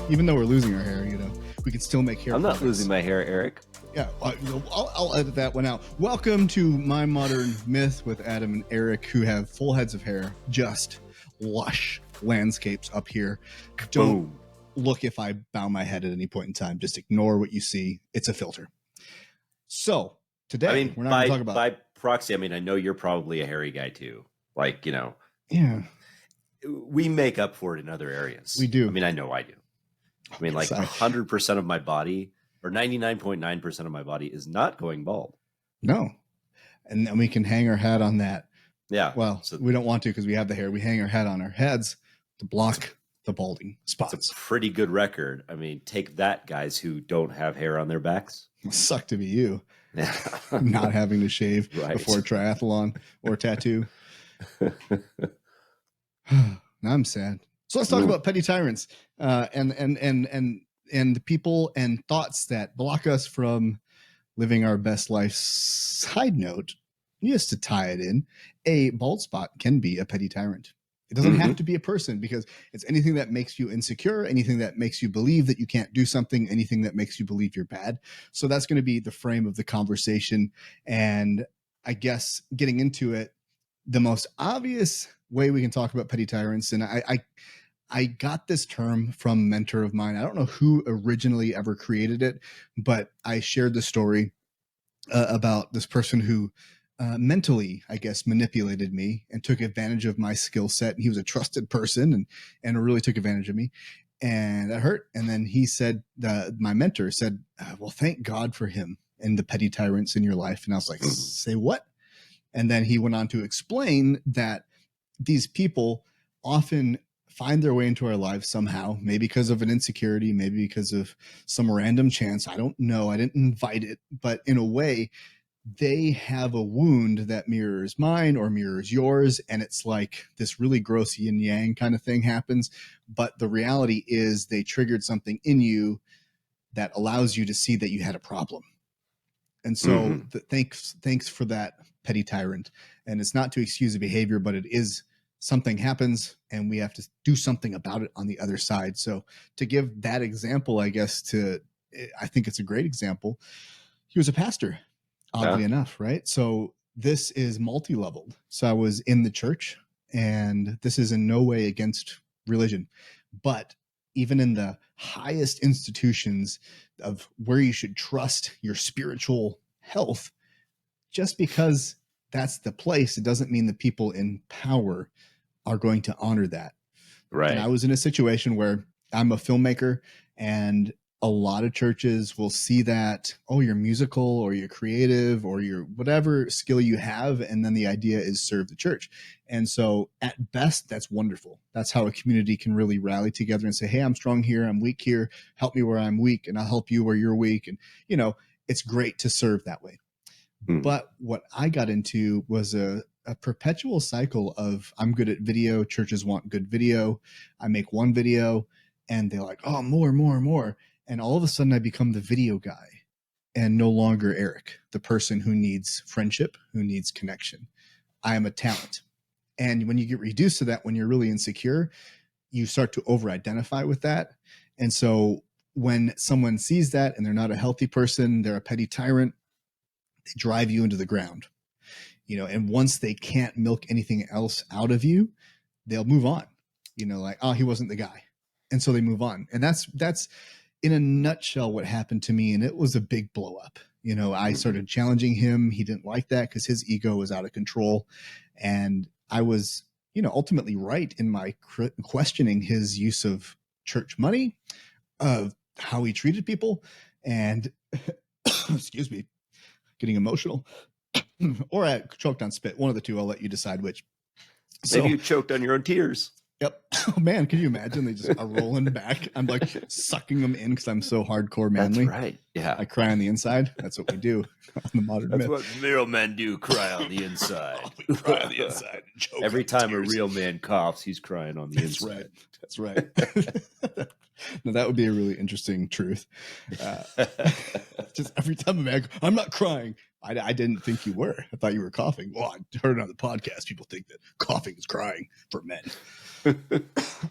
Even though we're losing our hair, we can still make hair. I'm not products. losing my hair, Eric. Yeah, I'll edit that one out. Welcome to My Modern Myth with Adam and Eric, who have full heads of hair, just lush landscapes up here. Don't look if I bow my head at any point in time. Just ignore what you see. It's a filter. So today, we're not going to talk about... By proxy, I know you're probably a hairy guy too. Yeah. We make up for it in other areas. We do. I know I do. 100% of my body, or 99.9% of my body is not going bald. No. And then we can hang our hat on that. Yeah. Well, we don't want to because we have the hair. We hang our hat on our heads to block the balding spots. It's a pretty good record. Take that, guys who don't have hair on their backs. It must suck to be you. Yeah. Not having to shave before triathlon or tattoo. Now I'm sad. So let's talk about Petty Tyrants and the people and thoughts that block us from living our best life. Side note, just to tie it in, a bald spot can be a petty tyrant. It doesn't have to be a person, because it's anything that makes you insecure, anything that makes you believe that you can't do something, anything that makes you believe you're bad. So that's going to be the frame of the conversation. And I guess getting into it, the most obvious way we can talk about petty tyrants, and I got this term from a mentor of mine. I don't know who originally ever created it, but I shared the story about this person who mentally, I guess, manipulated me and took advantage of my skill set. And he was a trusted person and really took advantage of me. And that hurt. And then he said, my mentor said, well, thank God for him and the petty tyrants in your life. And I was like, say what? And then he went on to explain that these people often find their way into our lives somehow, maybe because of an insecurity, maybe because of some random chance. I don't know. I didn't invite it, but in a way, they have a wound that mirrors mine or mirrors yours. And it's like this really gross yin yang kind of thing happens. But the reality is they triggered something in you that allows you to see that you had a problem. And so thanks for that, petty tyrant. And it's not to excuse the behavior, but it is something happens and we have to do something about it on the other side. So to give that example, I guess I think it's a great example. He was a pastor, oddly enough, right? So this is multi-leveled. So I was in the church, and this is in no way against religion, but even in the highest institutions of where you should trust your spiritual health, just because that's the place, it doesn't mean the people in power are going to honor that. Right. And I was in a situation where I'm a filmmaker, and a lot of churches will see that, oh, you're musical or you're creative or you're whatever skill you have. And then the idea is serve the church. And so at best, that's wonderful. That's how a community can really rally together and say, hey, I'm strong here, I'm weak here. Help me where I'm weak, and I'll help you where you're weak. And, it's great to serve that way. But what I got into was a perpetual cycle of, I'm good at video. Churches want good video. I make one video and they're like, oh, more. And all of a sudden I become the video guy and no longer Eric, the person who needs friendship, who needs connection. I am a talent. And when you get reduced to that, when you're really insecure, you start to over-identify with that. And so when someone sees that and they're not a healthy person, they're a petty tyrant, they drive you into the ground, and once they can't milk anything else out of you, they'll move on, like, oh, he wasn't the guy. And so they move on. And that's in a nutshell what happened to me. And it was a big blow up. I started challenging him. He didn't like that because his ego was out of control. And I was, ultimately right in my questioning his use of church money, of how he treated people. And excuse me, getting emotional, or I choked on spit. One of the two. I'll let you decide which. Maybe you choked on your own tears. Yep. Oh man, can you imagine? They just are rolling back. I'm like sucking them in because I'm so hardcore manly. That's right. Yeah. I cry on the inside. That's what we do on the modern myth. That's what real men do, cry on the inside. We cry on the inside. And choke Every time tears. A real man coughs, he's crying on the inside. That's right. Now that would be a really interesting truth. Just every time a man, I'm not crying. I didn't think you were. I thought you were coughing. Well, I heard it on the podcast. People think that coughing is crying for men.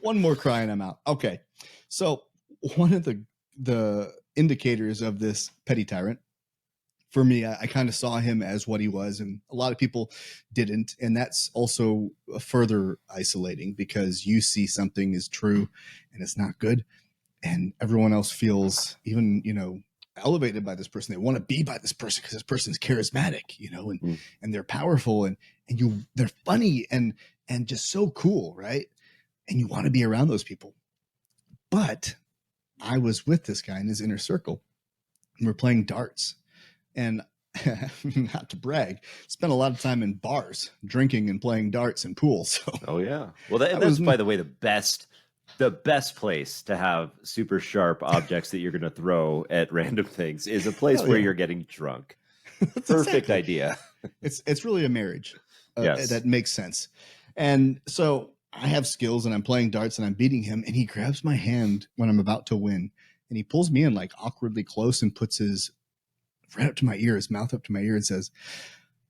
One more cry and I'm out. Okay. So one of the indicators of this petty tyrant, for me, I kind of saw him as what he was, and a lot of people didn't. And that's also further isolating, because you see something is true and it's not good, and everyone else feels even, elevated by this person. They want to be by this person because this person's charismatic, and they're powerful, and they're funny and just so cool, right? And you want to be around those people. But I was with this guy in his inner circle, and we're playing darts. And not to brag, spent a lot of time in bars, drinking and playing darts and pool. So, oh yeah, well that's by the way the best place to have super sharp objects that you're going to throw at random things is a place where you're getting drunk. Perfect idea. It's really a marriage. Yes. That makes sense. And so I have skills, and I'm playing darts, and I'm beating him, and he grabs my hand when I'm about to win, and he pulls me in like awkwardly close and puts his right up to my ear, his mouth up to my ear, and says,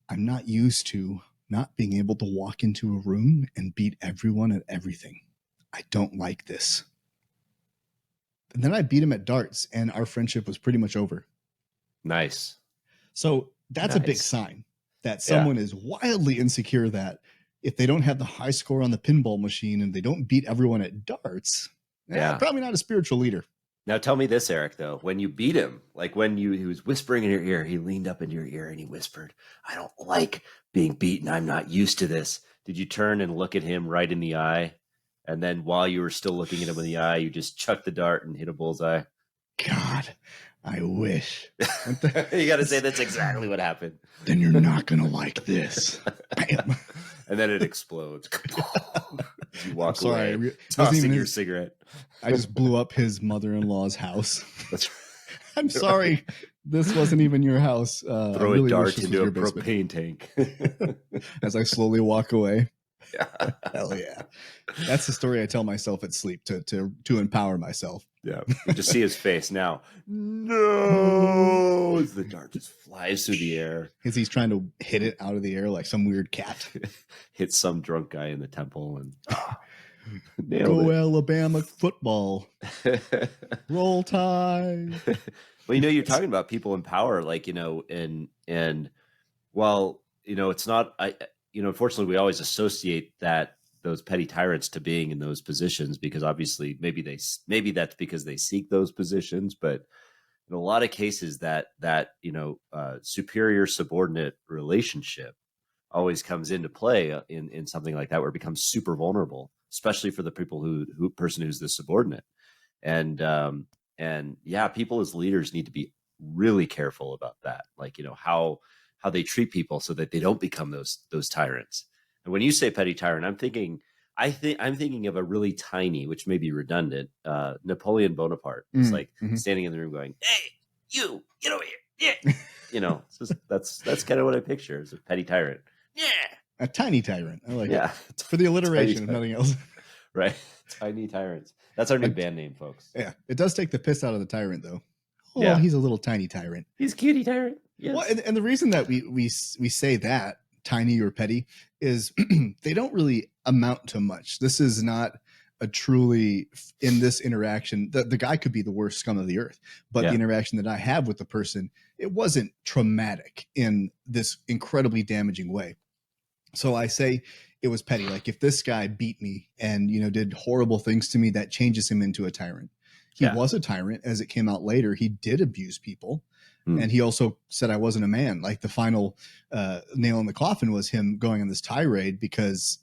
"I'm not used to not being able to walk into a room and beat everyone at everything. I don't like this." And then I beat him at darts, and our friendship was pretty much over. Nice. So that's a big sign that someone is wildly insecure, that if they don't have the high score on the pinball machine and they don't beat everyone at darts, probably not a spiritual leader. Now tell me this, Eric, though, when you beat him, like when he was whispering in your ear, he leaned up into your ear and he whispered, "I don't like being beaten. I'm not used to this." Did you turn and look at him right in the eye? And then while you were still looking at him in the eye, you just chucked the dart and hit a bullseye? God, I wish. You got to say that's exactly what happened. Then you're not going to like this. Bam. And then it explodes. You walk away, tossing your cigarette. I just blew up his mother-in-law's house. That's I'm sorry. This wasn't even your house. Throw a dart into a propane tank. As I slowly walk away. Yeah. Hell yeah. That's the story I tell myself at sleep to empower myself. Yeah. You just see his face now. No. As the dart just flies through the air. As he's trying to hit it out of the air like some weird cat. Hits some drunk guy in the temple and go Alabama football. Roll Tide. Well, you're talking about people in power, like, and well, it's not, unfortunately we always associate those petty tyrants to being in those positions, because obviously maybe that's because they seek those positions, but in a lot of cases that superior subordinate relationship always comes into play in something like that, where it becomes super vulnerable, especially for the people person who's the subordinate. And people as leaders need to be really careful about that. Like, how they treat people so that they don't become those tyrants. And when you say petty tyrant, I'm thinking of a really tiny, which may be redundant, Napoleon Bonaparte. It's like standing in the room going, "Hey, you, get over here." Yeah. That's kind of what I picture as a petty tyrant. Yeah. A tiny tyrant. I like it. For the alliteration, if nothing else. Right. Tiny tyrants. That's our new band name, folks. Yeah. It does take the piss out of the tyrant, though. Oh, yeah. He's a little tiny tyrant. He's a cutie tyrant. Yes. Well, and the reason that we say that, tiny or petty, is they don't really amount to much. This is not a truly, in this interaction, the guy could be the worst scum of the earth, but the interaction that I have with the person, it wasn't traumatic in this incredibly damaging way. So I say it was petty. Like, if this guy beat me and, did horrible things to me, that changes him into a tyrant. He was a tyrant. As it came out later, he did abuse people. And he also said I wasn't a man. Like, the final nail in the coffin was him going on this tirade because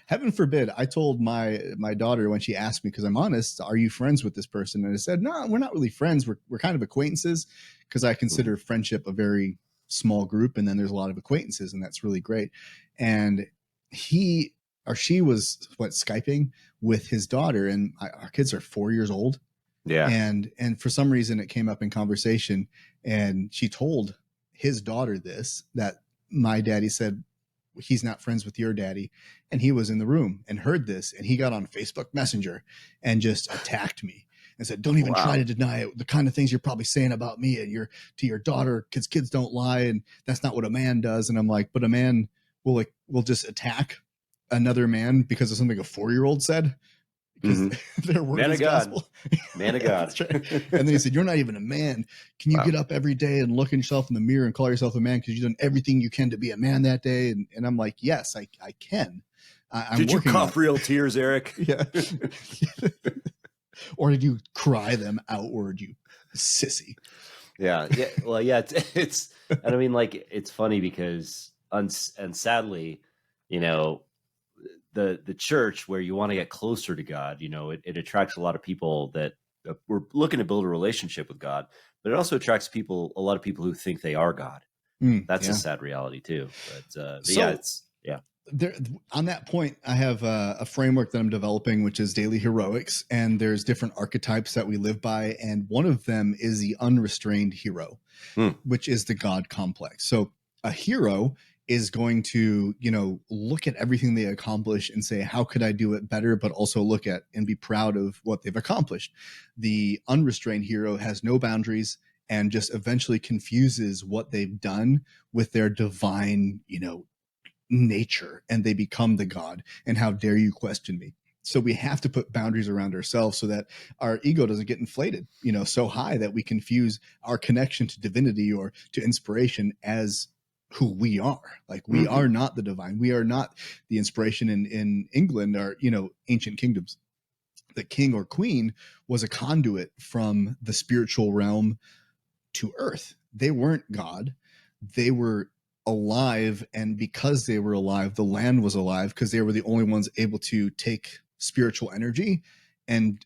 heaven forbid, I told my daughter when she asked me, because I'm honest, "Are you friends with this person?" And I said, "No, we're not really friends. We're kind of acquaintances," because I consider friendship a very small group. And then there's a lot of acquaintances, and that's really great. And he or she was Skyping with his daughter, and our kids are 4 years old. Yeah. And for some reason it came up in conversation, and she told his daughter that my daddy said he's not friends with your daddy. And he was in the room and heard this, and he got on Facebook Messenger and just attacked me and said, "Don't even try to deny it. The kind of things you're probably saying about me and to your daughter, kids don't lie. And that's not what a man does." And I'm like, "But a man will just attack another man because of something a 4-year-old said?" because their word Man is of God. gospel. Man of God. That's right. And then he said, "You're not even a man. Can you get up every day and look at yourself in the mirror and call yourself a man because you've done everything you can to be a man that day?" And I'm like, yes, I can. I'm Did you working cough real tears, Eric? Yeah. Or did you cry them outward, you sissy? Yeah. Well, yeah, it's and I mean, like, it's funny because and sadly, you know, the church, where you want to get closer to God, you know, it attracts a lot of people that were looking to build a relationship with God, but it also attracts a lot of people who think they are God. That's a sad reality too. But yeah, it's there. On that point, I have a framework that I'm developing, which is daily heroics, and there's different archetypes that we live by, and one of them is the unrestrained hero, which is the God complex. So a hero is going to, you know, look at everything they accomplish and say, how could I do it better? But also look at and be proud of what they've accomplished. The unrestrained hero has no boundaries and just eventually confuses what they've done with their divine, you know, nature, and they become the God. And how dare you question me? So we have to put boundaries around ourselves so that our ego doesn't get inflated, you know, so high that we confuse our connection to divinity or to inspiration as who we are. Like, we are not the divine. We are not the inspiration. In England, or, you know, ancient kingdoms, the king or queen was a conduit from the spiritual realm to earth. They weren't God. They were alive. And because they were alive, the land was alive, because they were the only ones able to take spiritual energy and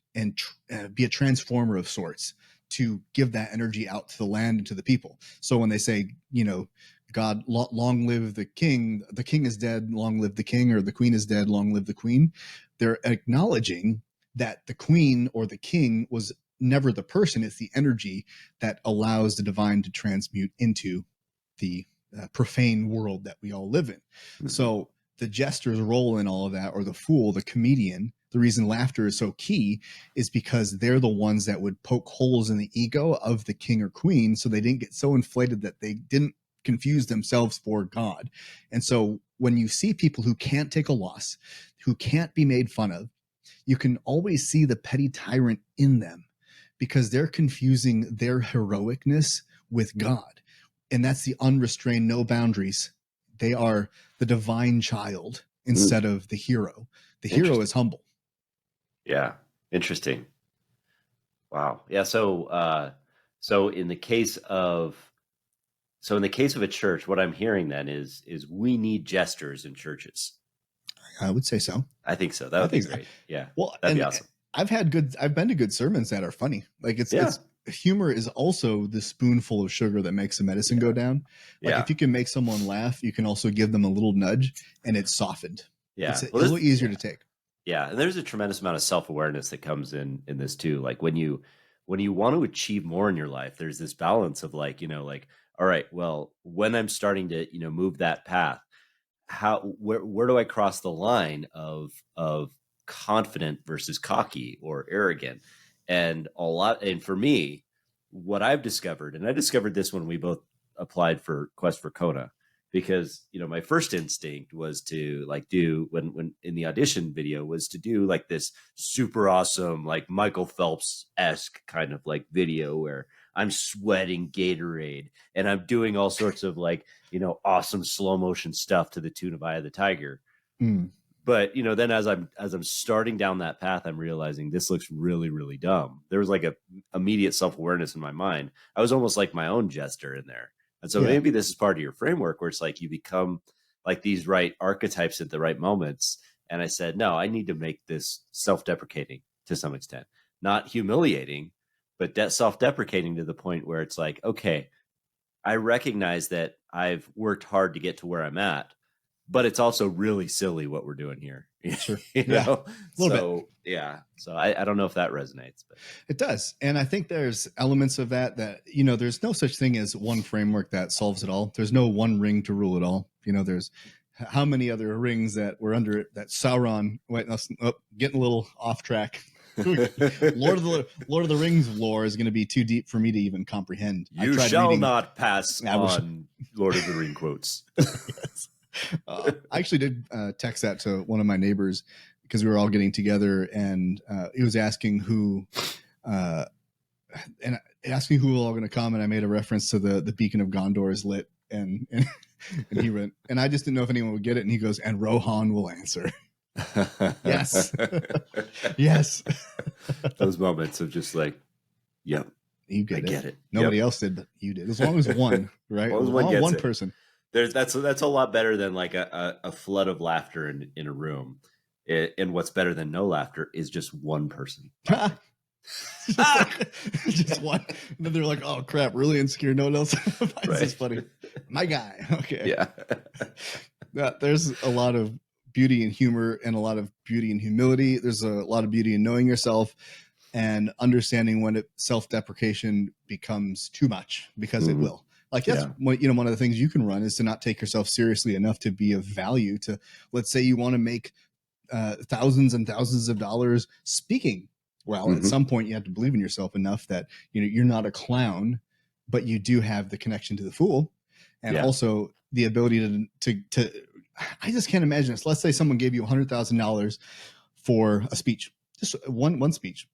be a transformer of sorts to give that energy out to the land and to the people. So when they say, you know, God, long live the king is dead, long live the king, or the queen is dead, long live the queen, they're acknowledging that the queen or the king was never the person. It's the energy that allows the divine to transmute into the profane world that we all live in. So the jester's role in all of that, or the fool, the comedian, the reason laughter is so key is because they're the ones that would poke holes in the ego of the king or queen, so they didn't get so inflated that they didn't confuse themselves for God. And so when you see people who can't take a loss, who can't be made fun of, you can always see the petty tyrant in them, because they're confusing their heroicness with God. And that's the unrestrained, no boundaries. They are the divine child instead of the hero. The hero is humble. Yeah. Interesting. Wow. Yeah. So in the case of a church, what I'm hearing then is we need jesters in churches. I would say so. I think so. That would be great. Yeah. Well, that'd be awesome. I've been to good sermons that are funny. Like, it's humor is also the spoonful of sugar that makes the medicine go down. Like, if you can make someone laugh, you can also give them a little nudge and it's softened. Yeah. It's a little easier to take. Yeah. And there's a tremendous amount of self-awareness that comes in this too. Like, when you want to achieve more in your life, there's this balance of, like, you know, like, all right, well, when I'm starting to, you know, move that path, where do I cross the line of confident versus cocky or arrogant? And for me, what I've discovered, and I discovered this when we both applied for Quest for Kona, because, you know, my first instinct was to, like, do when in the audition video was to do like this super awesome, like Michael Phelps-esque kind of like video where I'm sweating Gatorade and I'm doing all sorts of, like, you know, awesome slow motion stuff to the tune of Eye of the Tiger. But, you know, then as I'm starting down that path, I'm realizing this looks really, really dumb. There was like a immediate self-awareness in my mind. I was almost like my own jester in there. And so maybe this is part of your framework, where it's like you become like these right archetypes at the right moments. And I said, no, I need to make this self-deprecating to some extent, not humiliating, but self-deprecating to the point where it's like, okay, I recognize that I've worked hard to get to where I'm at, but it's also really silly what we're doing here. Sure. You know? A little bit. Yeah. So I don't know if that resonates, but it does. And I think there's elements of that, you know, there's no such thing as one framework that solves it all. There's no one ring to rule it all. You know, there's how many other rings that were under it that Sauron, getting a little off track. Lord of the Rings lore is going to be too deep for me to even comprehend. You shall not pass on Lord of the Ring quotes. Yes. I actually did text that to one of my neighbors, because we were all getting together, and he was asking who, and asking who were all going to come, and I made a reference to the beacon of Gondor is lit, and he went, and I just didn't know if anyone would get it, and he goes, and Rohan will answer. Yes. Yes. Those moments of just like, yep, you get I get it. Nobody else did, but you did. As long as one, right? As long as one gets one it. person. That's a lot better than like a flood of laughter in a room. And what's better than no laughter is just one person. Just one. And then they're like, oh crap, really insecure. No one else finds this funny. My guy. Okay. Yeah. There's a lot of beauty in humor and a lot of beauty in humility. There's a lot of beauty in knowing yourself and understanding when self-deprecation becomes too much, because it will. Like that's one of the things you can run is to not take yourself seriously enough to be of value to, let's say you want to make thousands and thousands of dollars speaking. Well, at some point you have to believe in yourself enough that you're not a clown, but you do have the connection to the fool, and also the ability to I just can't imagine this. Let's say someone gave you $100,000 for a speech, just one speech.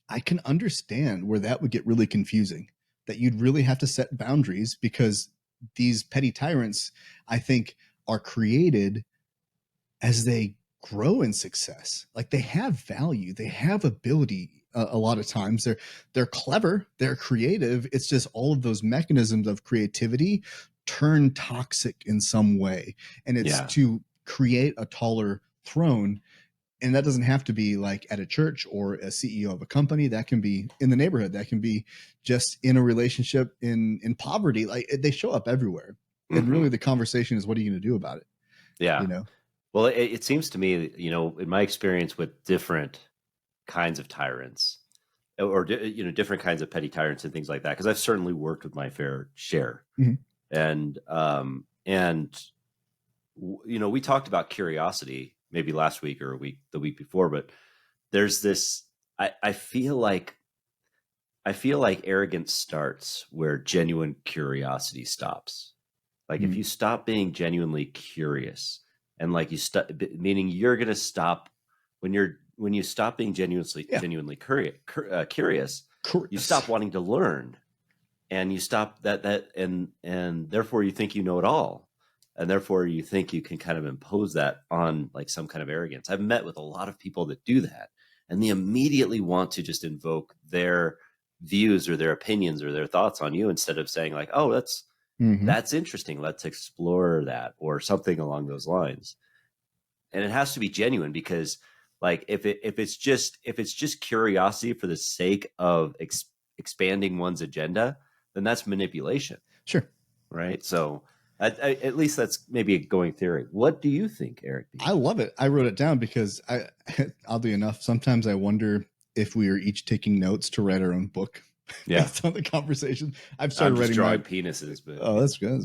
I can understand where that would get really confusing, that you'd really have to set boundaries, because these petty tyrants, I think, are created as they grow in success. Like they have value, they have ability. A lot of times they're clever, they're creative. It's just all of those mechanisms of creativity turn toxic in some way, and it's to create a taller throne. And that doesn't have to be like at a church or a CEO of a company. That can be in the neighborhood. That can be just in a relationship in poverty. Like they show up everywhere. And really the conversation is, what are you going to do about it? Yeah. Well, it seems to me, in my experience with different kinds of tyrants, or different kinds of petty tyrants and things like that, because I've certainly worked with my fair share, and we talked about curiosity maybe last week or the week before, but there's this. I feel like arrogance starts where genuine curiosity stops. Like if you stop being genuinely curious, and like meaning you're going to stop when you stop being genuinely curious, you stop wanting to learn, and you stop and therefore you think you know it all, and therefore you think you can kind of impose that on like some kind of arrogance. I've met with a lot of people that do that, and they immediately want to just invoke their views or their opinions or their thoughts on you, instead of saying like, oh, that's interesting, let's explore that, or something along those lines. And it has to be genuine, because like if it's just curiosity for the sake of expanding one's agenda, then that's manipulation. Sure. Right. So at least that's maybe a going theory. What do you think, Eric? I love it. I wrote it down because oddly enough, sometimes I wonder if we are each taking notes to write our own book. Yeah. Based on the conversation. I've started writing drawing penises, but that's good.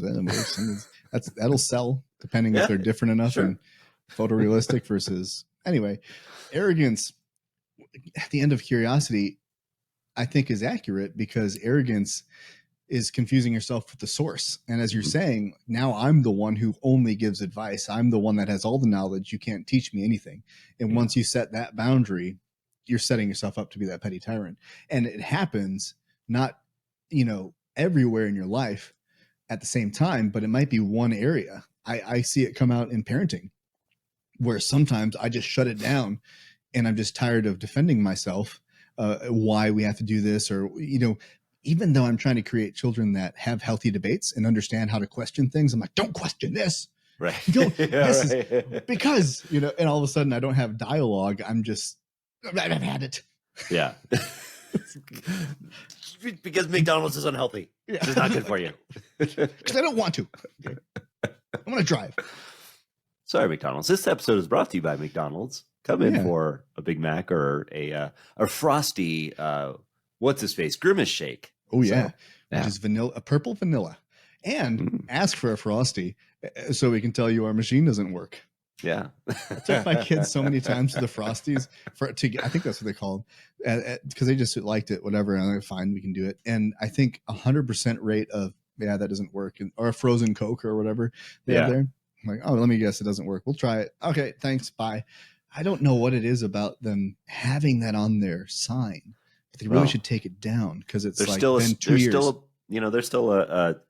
That'll sell, depending if they're different enough and photorealistic versus anyway. Arrogance at the end of curiosity, I think, is accurate, because arrogance is confusing yourself with the source. And as you're saying, now I'm the one who only gives advice. I'm the one that has all the knowledge. You can't teach me anything. And once you set that boundary, you're setting yourself up to be that petty tyrant. And it happens not, everywhere in your life at the same time, but it might be one area. I see it come out in parenting, where sometimes I just shut it down and I'm just tired of defending myself, why we have to do this, or, even though I'm trying to create children that have healthy debates and understand how to question things, I'm like, don't question this. Right. Because, and all of a sudden I don't have dialogue. I've had it. Yeah. Because McDonald's is unhealthy. Yeah. It's not good for you. Because I don't want to. Okay. I want to drive. Sorry, McDonald's. This episode is brought to you by McDonald's. Come in for a Big Mac or a frosty, what's his face? Grimace shake. Oh, yeah. Which is vanilla, a purple vanilla. And ask for a frosty so we can tell you our machine doesn't work. Yeah. I took my kids so many times to the Frosties I think that's what they call them, because they just liked it, whatever. And I'm like, fine, we can do it. And I think 100% rate of, that doesn't work. Or a frozen Coke or whatever they have there. I'm like, oh, let me guess, it doesn't work. We'll try it. Okay, thanks. Bye. I don't know what it is about them having that on their sign, but they really should take it down because it's there's like still been 2 years. they're still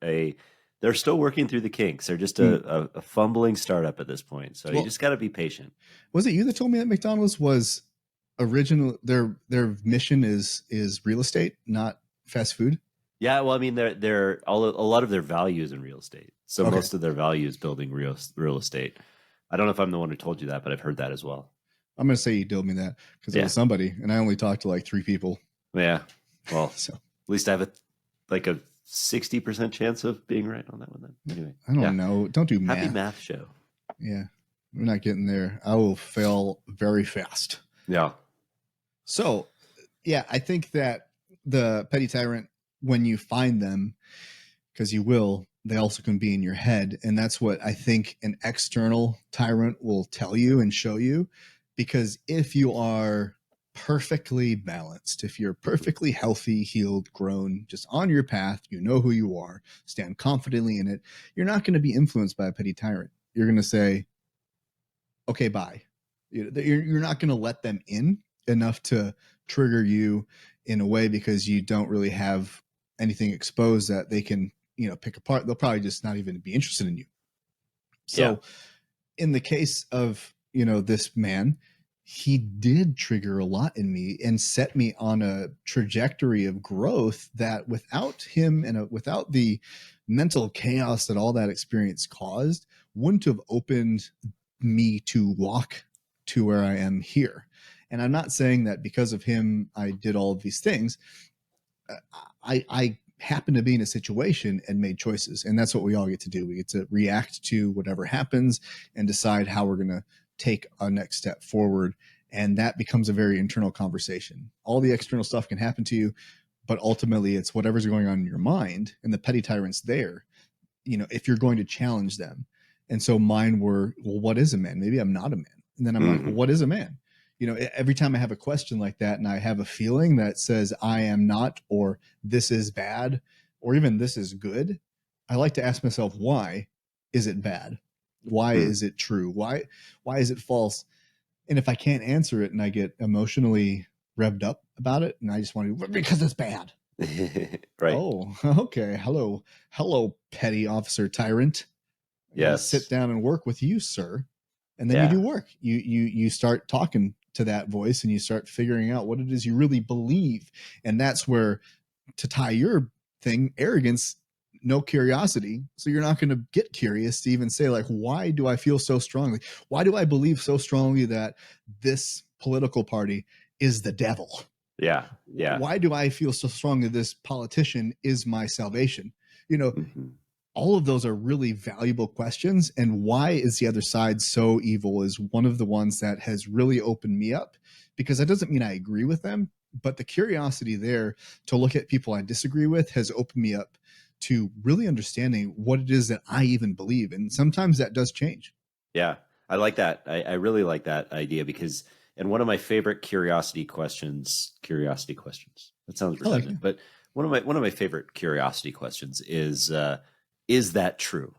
they're still working through the kinks. They're just a fumbling startup at this point. So you just got to be patient. Was it you that told me that McDonald's was original? Their mission is real estate, not fast food. Yeah, well, I mean, they're a lot of their value is in real estate. So most of their value is building real estate. I don't know if I'm the one who told you that, but I've heard that as well. I'm going to say you told me that because it was somebody, and I only talked to like 3 people. Yeah. Well, so at least I have a 60% chance of being right on that one then. Anyway. I don't know. Don't do math. Happy math show. Yeah. We're not getting there. I will fail very fast. Yeah. So, yeah, I think that the petty tyrant, when you find them, because you will, they also can be in your head. And that's what I think an external tyrant will tell you and show you. Because if you are perfectly balanced, if you're perfectly healthy, healed, grown, just on your path, you know who you are, stand confidently in it, you're not going to be influenced by a petty tyrant. You're going to say, okay, bye. You're not going to let them in enough to trigger you in a way because you don't really have anything exposed that they can, pick apart. They'll probably just not even be interested in you. So in the case of, this man, he did trigger a lot in me and set me on a trajectory of growth that without him and without the mental chaos that all that experience caused, wouldn't have opened me to walk to where I am here. And I'm not saying that because of him, I did all of these things. I happened to be in a situation and made choices. And that's what we all get to do. We get to react to whatever happens and decide how we're going to take a next step forward. And that becomes a very internal conversation. All the external stuff can happen to you, but ultimately it's whatever's going on in your mind, and the petty tyrants there, if you're going to challenge them. And so mine were, well, what is a man? Maybe I'm not a man. And then I'm like, well, what is a man? Every time I have a question like that and I have a feeling that says I am not, or this is bad, or even this is good, I like to ask myself, why is it bad? Why is it true? Why is it false? And if I can't answer it and I get emotionally revved up about it and I just want to, because it's bad. Right. Oh, okay. Hello, petty officer tyrant. Yes. Sit down and work with you, sir. And then you do work. You start talking to that voice and you start figuring out what it is you really believe. And that's where, to tie your thing, arrogance, no curiosity. So you're not going to get curious to even say, like, why do I feel so strongly? Why do I believe so strongly that this political party is the devil? Yeah. Yeah. Why do I feel so strongly this politician is my salvation? All of those are really valuable questions. And why is the other side so evil is one of the ones that has really opened me up, because that doesn't mean I agree with them, but the curiosity there to look at people I disagree with has opened me up to really understanding what it is that I even believe. And sometimes that does change. Yeah, I like that. I really like that idea because, and one of my favorite curiosity questions, that sounds redundant, but one of my favorite curiosity questions is that true?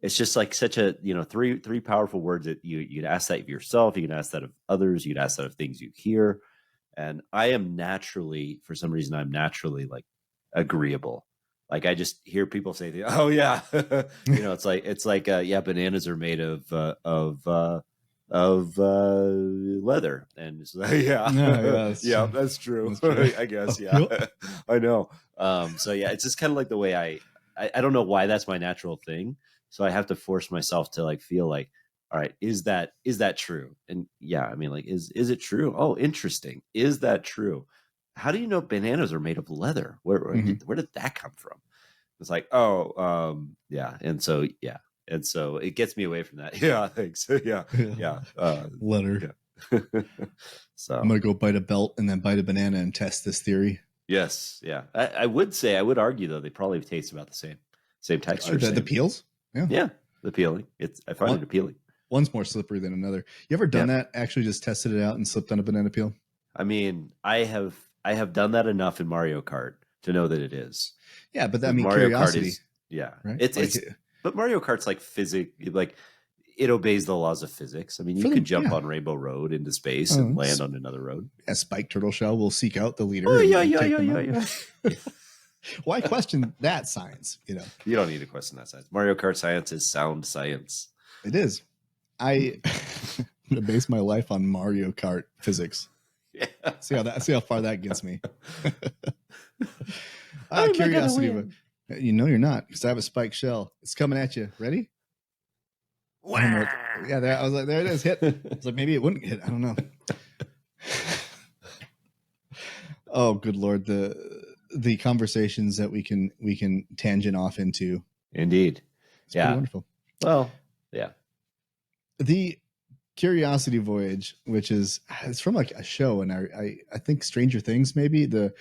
It's just like such a, three powerful words that you'd ask that of yourself. You can ask that of others. You'd ask that of things you hear. And I am naturally, for some reason, like agreeable. Like I just hear people say, "Oh yeah," it's like bananas are made of leather, and it's like, yeah, that's true. I guess, yeah, I know. So yeah, it's just kind of like the way I don't know why that's my natural thing. So I have to force myself to like feel like, all right, is that true? And yeah, I mean, like, is it true? Oh, interesting. Is that true? How do you know bananas are made of leather? Where did that come from? It's like, yeah. And so it gets me away from that. Yeah, thanks. Yeah. Leather. Yeah. So I'm going to go bite a belt and then bite a banana and test this theory. Yes. Yeah. I would argue though, they probably taste about the same texture. The peels? Yeah. The peeling. I find it appealing. One's more slippery than another. You ever done that? Actually just tested it out and slipped on a banana peel? I mean, I have done that enough in Mario Kart to know that it is. Yeah, but that means Mario curiosity. Kart is, yeah. Right? It's but Mario Kart's like physics, like it obeys the laws of physics. I mean, you could jump on Rainbow Road into space and land on another road. A spiked turtle shell will seek out the leader. Oh, yeah. Why question that science? You don't need to question that science. Mario Kart science is sound science. It is. I'm gonna base my life on Mario Kart physics. Yeah. See how far that gets me. Curiosity. You know you're not, because I have a spiked shell. It's coming at you. Ready? Yeah, I was like, there it is. Hit. I was like, maybe it wouldn't hit. I don't know. Oh, good Lord. The conversations that we can tangent off into. Indeed. It's pretty wonderful. Well, yeah. The Curiosity Voyage, which it's from like a show, and I think Stranger Things, maybe the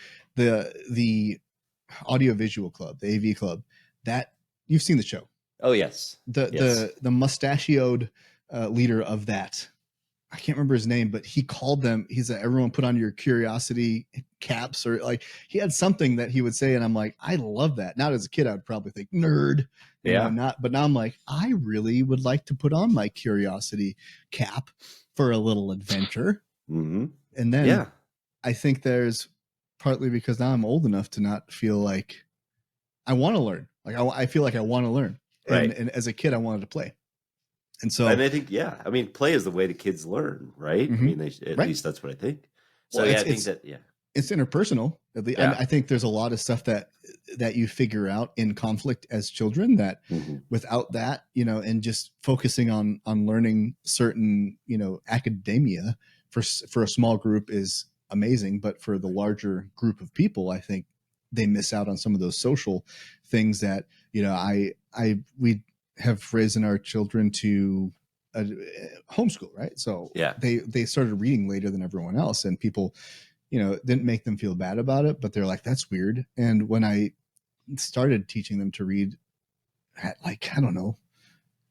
audiovisual club, the AV club, that you've seen the show. Oh yes. The mustachioed leader of that, I can't remember his name, but he called them. He's everyone put on your curiosity caps, or like he had something that he would say, and I'm like, I love that. Now as a kid, I would probably think nerd, but now I'm like, I really would like to put on my curiosity cap for a little adventure. Mm-hmm. And then I think there's partly because now I'm old enough to not feel like I want to learn. Like I feel like I want to learn, and as a kid, I wanted to play. And I think, play is the way the kids learn, right? Mm-hmm. I mean, at least that's what I think. So I think it's interpersonal. At least, I think there's a lot of stuff that you figure out in conflict as children that without that, and just focusing on learning certain, academia for a small group is amazing. But for the larger group of people, I think they miss out on some of those social things that, we have raised our children to homeschool, right? So they started reading later than everyone else, and people, didn't make them feel bad about it, but they're like, that's weird. And when I started teaching them to read at like, I don't know,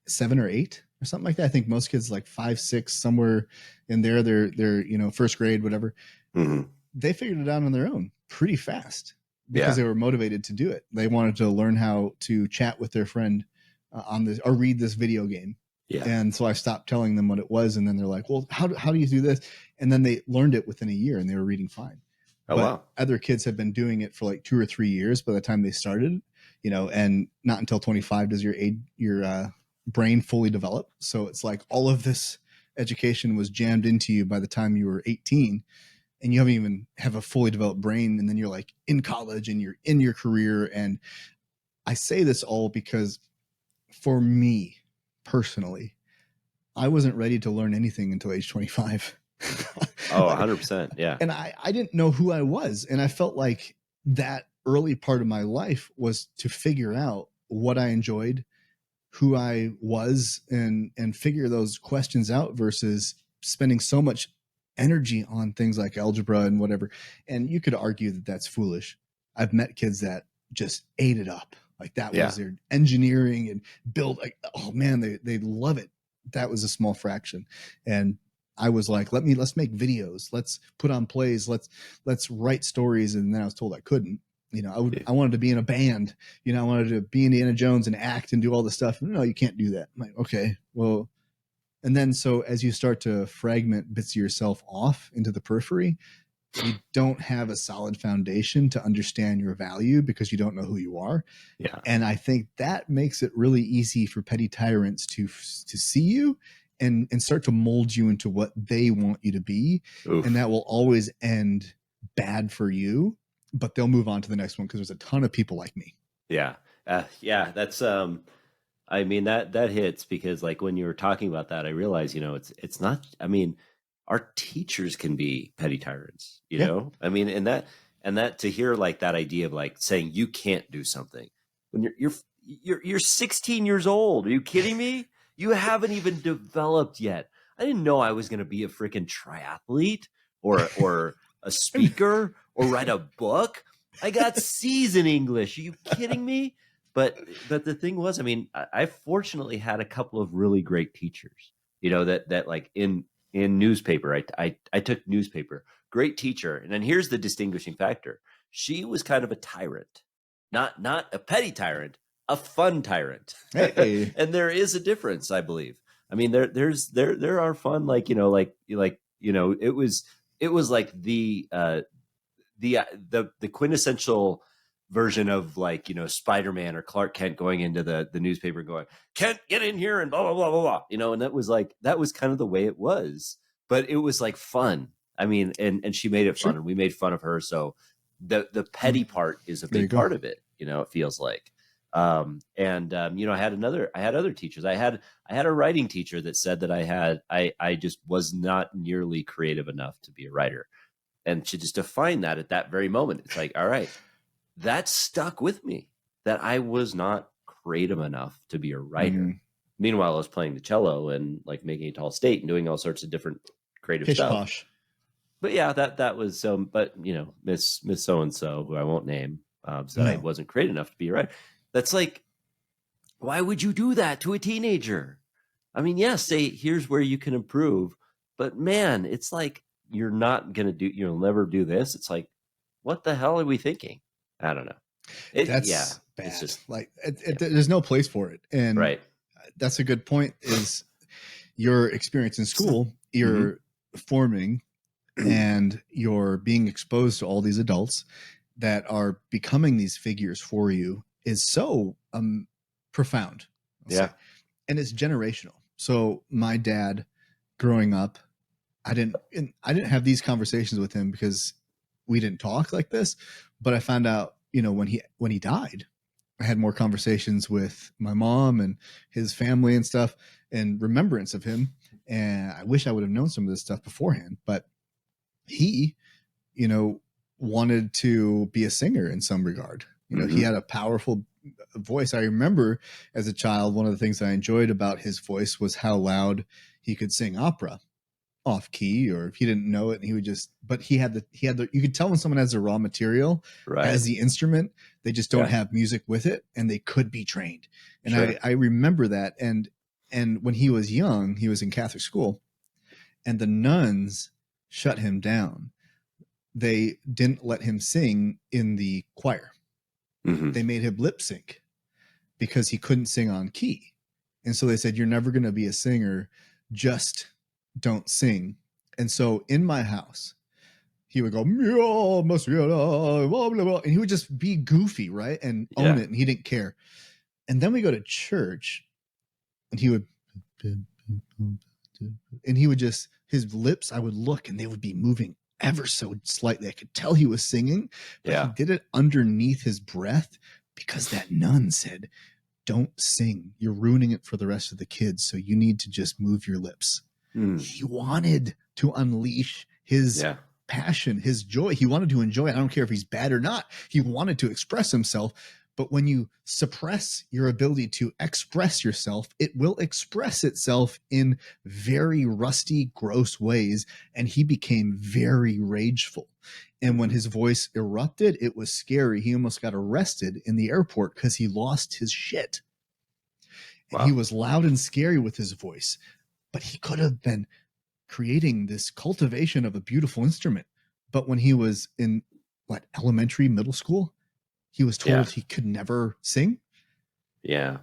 7 or 8 or something like that, I think most kids like 5, 6, somewhere in there, they're first grade, whatever. Mm-hmm. They figured it out on their own pretty fast because they were motivated to do it. They wanted to learn how to chat with their friend on this or read this video game. Yeah. And so I stopped telling them what it was. And then they're like, well, how do you do this? And then they learned it within a year and they were reading fine. Oh, wow. Other kids have been doing it for like 2 or 3 years by the time they started, and not until 25 does your brain fully develop. So it's like all of this education was jammed into you by the time you were 18 and you haven't even have a fully developed brain. And then you're like in college and you're in your career. And I say this all because for me personally, I wasn't ready to learn anything until age 25. Oh, 100%. Yeah. And I didn't know who I was. And I felt like that early part of my life was to figure out what I enjoyed, who I was, and figure those questions out versus spending so much energy on things like algebra and whatever. And you could argue that that's foolish. I've met kids that just ate it up. Like that was their engineering and build. Like, oh man, they love it. That was a small fraction. And I was like, let's make videos. Let's put on plays. Let's write stories. And then I was told I couldn't. I wanted to be in a band. I wanted to be Indiana Jones and act and do all this stuff. No, you can't do that. I'm like, okay, well. And then so as you start to fragment bits of yourself off into the periphery, you don't have a solid foundation to understand your value because you don't know who you are. Yeah. And I think that makes it really easy for petty tyrants to see you and start to mold you into what they want you to be. Oof. And that will always end bad for you, but they'll move on to the next one because there's a ton of people like me. Yeah. That's, I mean, that hits because like when you were talking about that, I realized, it's not, I mean, our teachers can be petty tyrants, you know? I mean, and that to hear like that idea of like saying you can't do something when you're 16 years old. Are you kidding me? You haven't even developed yet. I didn't know I was going to be a freaking triathlete or a speaker or write a book. I got C's in English. Are you kidding me? But the thing was, I mean, I fortunately had a couple of really great teachers, that like in newspaper, I took newspaper, great teacher. And then here's the distinguishing factor. She was kind of a tyrant, not a petty tyrant, a fun tyrant. Hey. And there is a difference, I believe. I mean, there are fun, like, it was like the quintessential version of, like, Spider-Man or Clark Kent going into the newspaper going, Kent, get in here, and blah blah blah blah blah, and that was kind of the way it was, but it was like fun. I mean, and she made it fun, Sure. and we made fun of her. So the petty part is a There you big go. part of it. It feels like. I had other teachers. I had a writing teacher that said that I just was not nearly creative enough to be a writer, and she just defined that at that very moment. It's like, all right, that stuck with me, that I was not creative enough to be a writer. Mm. Meanwhile, I was playing the cello and, like, making a tall state and doing all sorts of different creative Pish stuff. posh. But yeah, that was but Miss so and so, who I won't name, said I wasn't creative enough to be a writer. That's like, why would you do that to a teenager? I mean, yes, say here's where you can improve, but man, it's like, you'll never do this. It's like, what the hell are we thinking? I don't know. That's bad. It's just like there's no place for it, and right. That's a good point. Is your experience in school, you're forming, and you're being exposed to all these adults that are becoming these figures for you, is so profound. Yeah. And it's generational. So my dad, growing up, I didn't have these conversations with him because we didn't talk like this, but I found out, when he died, I had more conversations with my mom and his family and stuff, and remembrance of him. And I wish I would have known some of this stuff beforehand, but he, wanted to be a singer in some regard. He had a powerful voice. I remember as a child, one of the things I enjoyed about his voice was how loud he could sing opera off key, or if he didn't know it, and he would just, but he had the, you could tell when someone has the raw material as the instrument, they just don't have music with it, and they could be trained. And I remember that. And when he was young, he was in Catholic school, and the nuns shut him down. They didn't let him sing in the choir. They made him lip sync because he couldn't sing on key. And so they said, you're never going to be a singer. Just don't sing. And so in my house, he would go, and he would just be goofy, right? And own it. And he didn't care. And then we go to church, and he would just, his lips, I would look, and they would be moving ever so slightly. I could tell he was singing, but he did it underneath his breath because that nun said, don't sing. You're ruining it for the rest of the kids. So you need to just move your lips. He wanted to unleash his passion, his joy. He wanted to enjoy it. I don't care if he's bad or not. He wanted to express himself. But when you suppress your ability to express yourself, it will express itself in very rusty, gross ways. And he became very rageful. And when his voice erupted, it was scary. He almost got arrested in the airport because he lost his shit. And he was loud and scary with his voice. But he could have been creating this cultivation of a beautiful instrument. But when he was in elementary, middle school, he was told he could never sing. Yeah.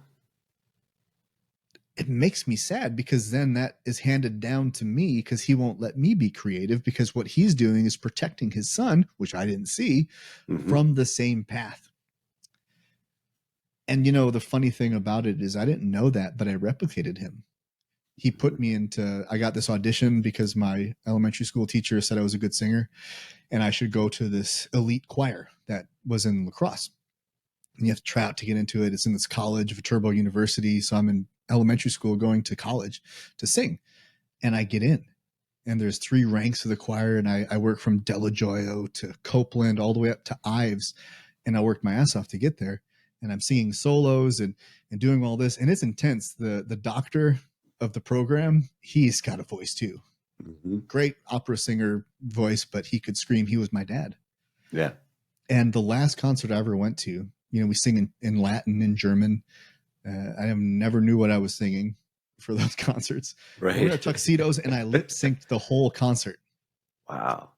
It makes me sad because then that is handed down to me because he won't let me be creative, because what he's doing is protecting his son, which I didn't see, from the same path. And, the funny thing about it is I didn't know that, but I replicated him. He put me into, I got this audition because my elementary school teacher said I was a good singer and I should go to this elite choir that was in lacrosse. And you have to try out to get into it. It's in this college, Viterbo University. So I'm in elementary school going to college to sing. And I get in. And there's 3 ranks of the choir. And I work from Delajoyo to Copeland all the way up to Ives. And I worked my ass off to get there. And I'm singing solos and doing all this. And it's intense. The doctor of the program, he's got a voice too. Great opera singer voice, but he could scream. He was my dad. Yeah. And the last concert I ever went to, we sing in Latin and German. I never knew what I was singing for those concerts. Right. We were tuxedos and I lip synced the whole concert. Wow.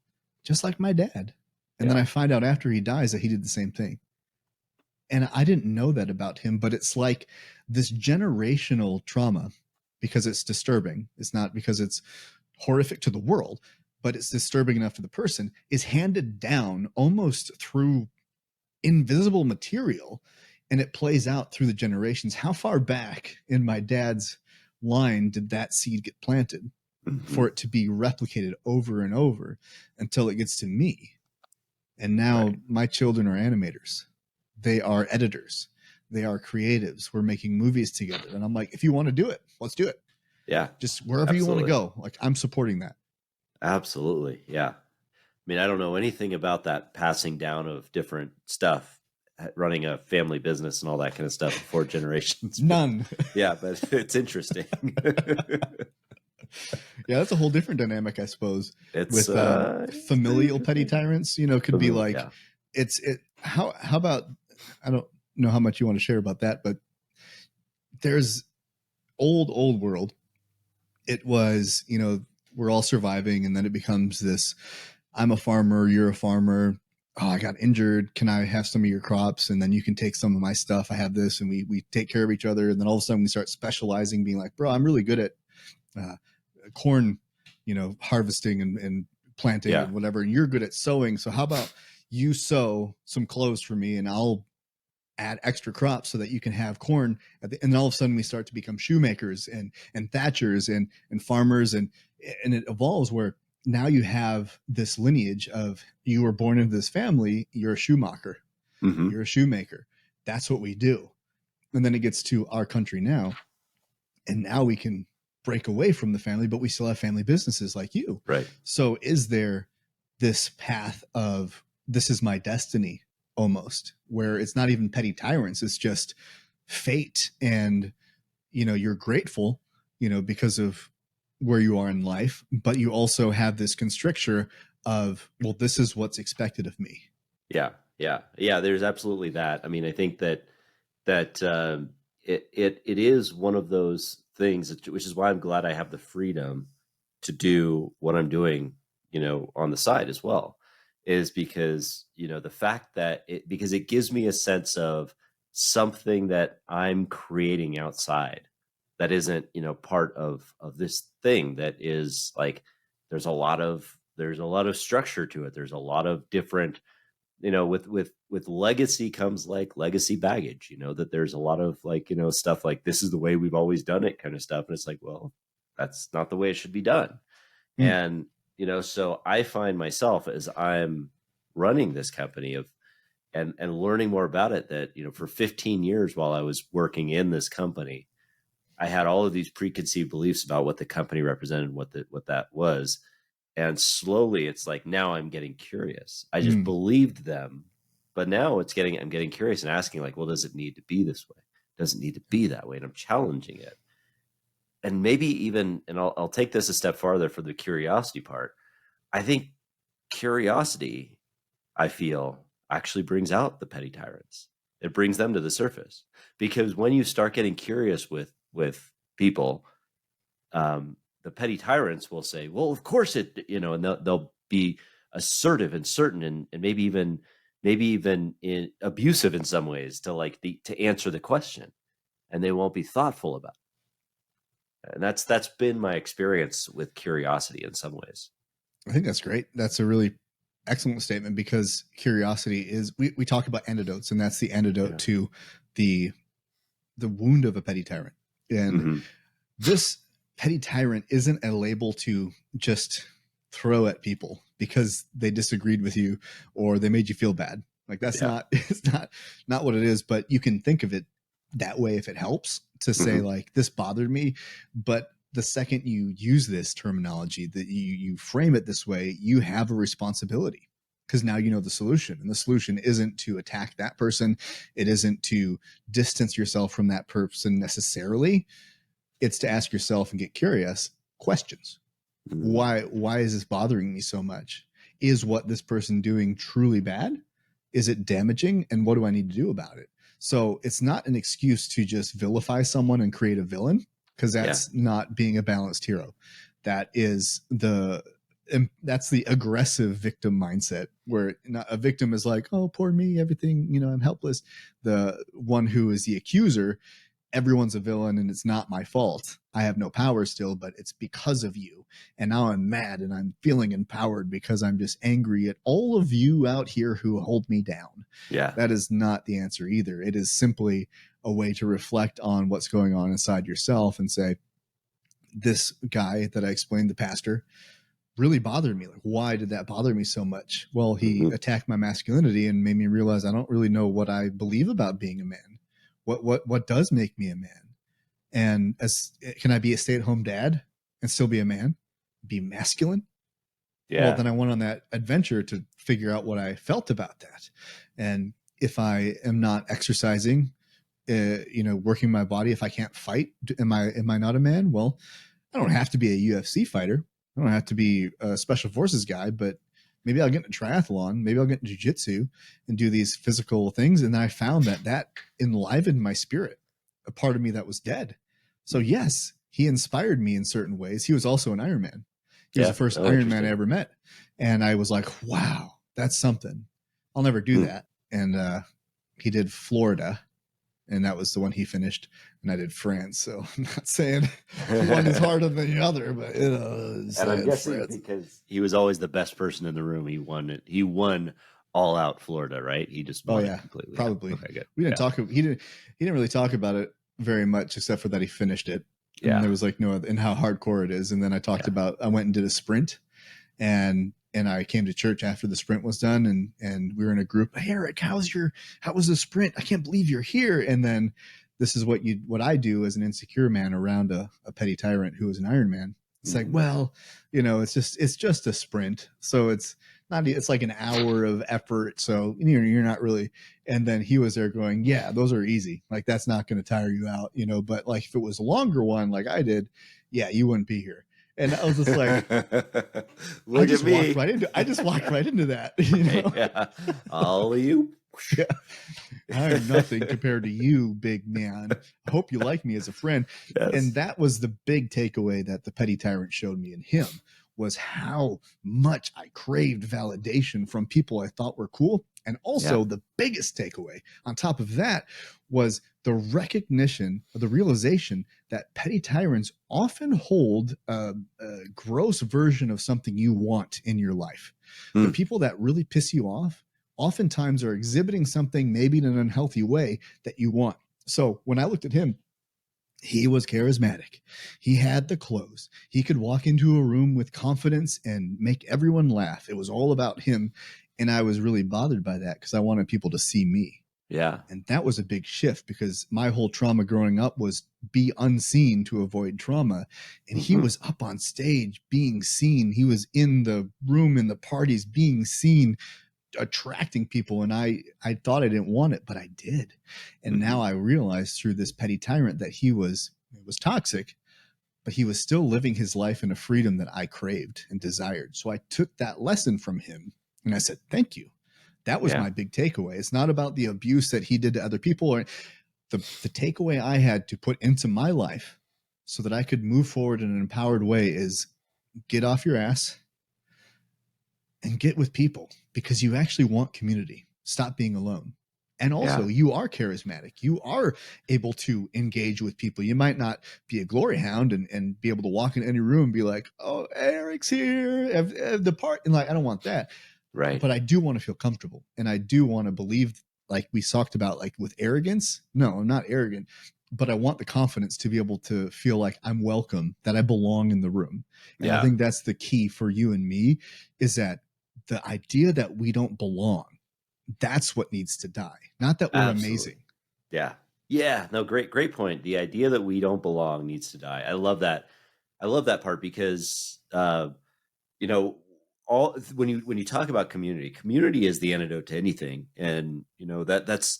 Just like my dad. And then I find out after he dies that he did the same thing. And I didn't know that about him, but it's like this generational trauma because it's disturbing. It's not because it's horrific to the world, but it's disturbing enough to the person, is handed down almost through invisible material, and it plays out through the generations. How far back in my dad's line did that seed get planted for it to be replicated over and over until it gets to me? And now my children are animators. They are editors. They are creatives. We're making movies together. And I'm like, if you want to do it, let's do it. Yeah. Just wherever you want to go. Like, I'm supporting that. Absolutely. Yeah. I mean, I don't know anything about that passing down of different stuff, running a family business and all that kind of stuff for generations. None. Yeah, but it's interesting. Yeah, that's a whole different dynamic, I suppose. It's with familial petty tyrants, you know, could be like, how about, I don't know how much you want to share about that, but there's old world. It was, you know, we're all surviving, and then it becomes this, I'm a farmer, you're a farmer. Oh, I got injured. Can I have some of your crops? And then you can take some of my stuff. I have this, and we take care of each other. And then all of a sudden we start specializing, being like, bro, I'm really good at corn, you know, harvesting and planting and whatever. And you're good at sewing. So how about you sew some clothes for me, and I'll add extra crops so that you can have corn and then all of a sudden we start to become shoemakers and thatchers and farmers, and it evolves where now you have this lineage of, you were born into this family, you're a shoemaker, you're a shoemaker. That's what we do. And then it gets to our country now, and now we can break away from the family, but we still have family businesses like you. Right. So is there this path of, this is my destiny, almost, where it's not even petty tyrants, it's just fate, and you know, you're grateful, you know, because of where you are in life, but you also have this constricture of, well, this is what's expected of me. Yeah There's absolutely that. I mean, I think that it is one of those things, which is why I'm glad I have the freedom to do what I'm doing, you know, on the side as well, is because, you know, the fact that because it gives me a sense of something that I'm creating outside that isn't, you know, part of this thing that is like, there's a lot of structure to it. There's a lot of different, you know, with legacy comes like legacy baggage, you know, that there's a lot of like, you know, stuff like, this is the way we've always done it kind of stuff. And it's like, well, that's not the way it should be done. And, you know, so I find myself, as I'm running this company and learning more about it, that, you know, for 15 years while I was working in this company, I had all of these preconceived beliefs about what the company represented, what that was. And slowly it's like, now I'm getting curious. I just believed them, but now I'm getting curious and asking like, well, does it need to be this way? Does it need to be that way? And I'm challenging it. And maybe even, and I'll take this a step farther for the curiosity part. I think curiosity, I feel, actually brings out the petty tyrants. It brings them to the surface, because when you start getting curious with people, the petty tyrants will say, well, of course it, you know, and they'll be assertive and certain and maybe even abusive in some ways to answer the question, and they won't be thoughtful about it. And that's been my experience with curiosity in some ways. I think that's great. That's a really excellent statement, because curiosity is, we talk about antidotes, and that's the antidote to the wound of a petty tyrant. And this petty tyrant isn't a label to just throw at people because they disagreed with you or they made you feel bad. Like that's it's not what it is, but you can think of it that way if it helps to say like, this bothered me. But the second you use this terminology, that you frame it this way, you have a responsibility, because now you know the solution, and the solution isn't to attack that person. It isn't to distance yourself from that person necessarily. It's to ask yourself and get curious questions. Why is this bothering me so much? Is what this person doing truly bad? Is it damaging? And what do I need to do about it? So it's not an excuse to just vilify someone and create a villain, because that's not being a balanced hero. That is that's the aggressive victim mindset, where a victim is like, oh, poor me, everything, you know, I'm helpless. The one who is the accuser, everyone's a villain and it's not my fault. I have no power still, but it's because of you. And now I'm mad and I'm feeling empowered because I'm just angry at all of you out here who hold me down. Yeah. That is not the answer either. It is simply a way to reflect on what's going on inside yourself and say, this guy that I explained, the pastor, really bothered me. Like, why did that bother me so much? Well, he attacked my masculinity and made me realize I don't really know what I believe about being a man. What does make me a man? And can I be a stay-at-home dad and still be a man? Be masculine? Yeah. Well, then I went on that adventure to figure out what I felt about that. And if I am not exercising, working my body, if I can't fight, am I not a man? Well, I don't have to be a UFC fighter. I don't have to be a special forces guy, but maybe I'll get into triathlon. Maybe I'll get into jiu-jitsu and do these physical things. And then I found that enlivened my spirit, a part of me that was dead. So yes, he inspired me in certain ways. He was also an Iron Man. He was the first Iron Man I ever met. And I was like, wow, that's something. I'll never do that. And he did Florida. And that was the one he finished, and I did France. So I'm not saying one is harder than the other, but and I'm guessing France. Because he was always the best person in the room. He won it. He won all out Florida, right? He just won it completely. Probably. Okay, good. We didn't talk. He didn't really talk about it very much, except for that he finished it. Yeah. And there was like and how hardcore it is. And then I talked about I went and did a sprint, and I came to church after the sprint was done, and we were in a group. Hey, Eric, how was the sprint? I can't believe you're here. And then this is what I do as an insecure man around a petty tyrant who is an Iron Man. It's like, well, it's just a sprint. So it's like an hour of effort. So you're not really. And then he was there going, yeah, those are easy. Like, that's not going to tire you out, but like if it was a longer one, like I did, yeah, you wouldn't be here. And I was just like, I just walked right into that. Yeah. All of you. Yeah. I am nothing compared to you, big man. I hope you like me as a friend. Yes. And that was the big takeaway that the petty tyrant showed me in him, was how much I craved validation from people I thought were cool. And also the biggest takeaway on top of that was the recognition or the realization that petty tyrants often hold a gross version of something you want in your life. The people that really piss you off oftentimes are exhibiting something maybe in an unhealthy way that you want. So when I looked at him, he was charismatic. He had the clothes. He could walk into a room with confidence and make everyone laugh. It was all about him. And I was really bothered by that because I wanted people to see me. Yeah. And that was a big shift because my whole trauma growing up was be unseen to avoid trauma. And he was up on stage being seen. He was in the room, in the parties, being seen, attracting people. And I thought I didn't want it, but I did. And now I realized through this petty tyrant that he was toxic, but he was still living his life in a freedom that I craved and desired. So I took that lesson from him and I said, thank you. That was my big takeaway. It's not about the abuse that he did to other people, or the takeaway I had to put into my life so that I could move forward in an empowered way is get off your ass and get with people because you actually want community. Stop being alone. And also you are charismatic. You are able to engage with people. You might not be a glory hound and be able to walk in any room and be like, oh, Eric's here. The part. And like, I don't want that. Right. But I do want to feel comfortable. And I do want to believe, like we talked about, like with arrogance. No, I'm not arrogant, but I want the confidence to be able to feel like I'm welcome, that I belong in the room. And I think that's the key for you and me, is that the idea that we don't belong, that's what needs to die. Not that we're amazing. Yeah. Yeah. No, great point. The idea that we don't belong needs to die. I love that. I love that part because, when you talk about community is the antidote to anything. And, that's,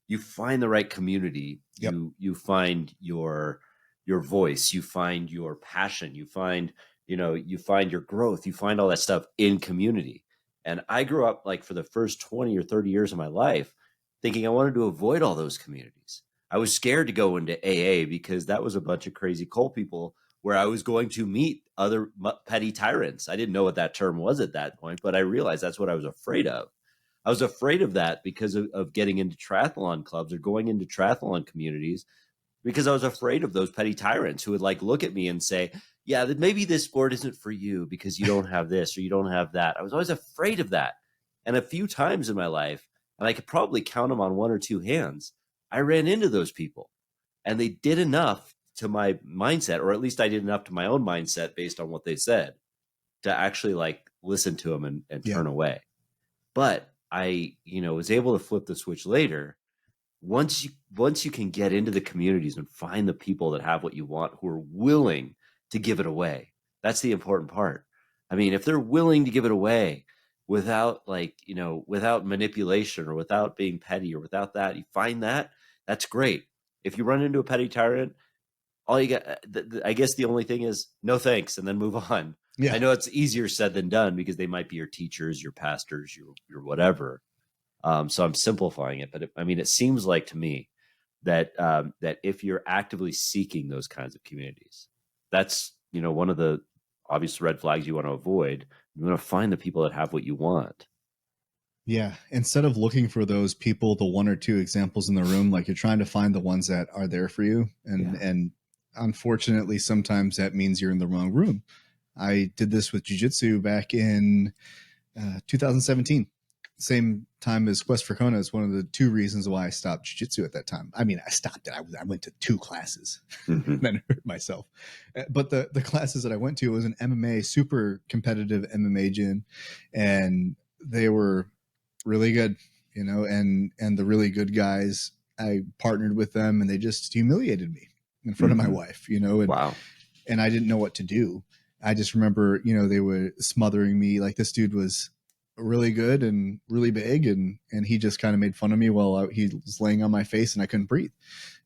you find the right community, you find your voice, you find your passion, you find your growth, you find all that stuff in community. And I grew up, like, for the first 20 or 30 years of my life thinking I wanted to avoid all those communities. I was scared to go into AA because that was a bunch of crazy cult people where I was going to meet other petty tyrants. I didn't know what that term was at that point, but I realized that's what I was afraid of. I was afraid of that because of getting into triathlon clubs or going into triathlon communities because I was afraid of those petty tyrants who would like look at me and say, yeah, that maybe this sport isn't for you because you don't have this or you don't have that. I was always afraid of that. And a few times in my life, and I could probably count them on one or two hands, I ran into those people, and they did enough to my mindset, or at least I did enough to my own mindset based on what they said to actually like listen to them and turn away. But I, was able to flip the switch later. Once you can get into the communities and find the people that have what you want, who are willing to give it away, that's the important part. I mean, if they're willing to give it away without without manipulation or without being petty or without that, you find that's great. If you run into a petty tyrant, all you got, I guess the only thing is no thanks, and then move on. Yeah. I know it's easier said than done because they might be your teachers, your pastors, your whatever. So I'm simplifying it, but it seems like to me that that if you're actively seeking those kinds of communities, that's one of the obvious red flags you want to avoid. You want to find the people that have what you want. Yeah, instead of looking for those people, the one or two examples in the room, like you're trying to find the ones that are there for you, and unfortunately, sometimes that means you're in the wrong room. I did this with jiu-jitsu back in 2017. Same time as Quest for Kona is one of the two reasons why I stopped jiu-jitsu at that time. I mean, I stopped it. I went to 2 classes, then hurt myself. But the classes that I went to was an MMA, super competitive MMA gym, and they were really good, and the really good guys, I partnered with them, and they just humiliated me in front of my wife, and wow. And I didn't know what to do. I just remember, they were smothering me. Like, this dude was really good and really big, and he just kind of made fun of me while he was laying on my face and I couldn't breathe,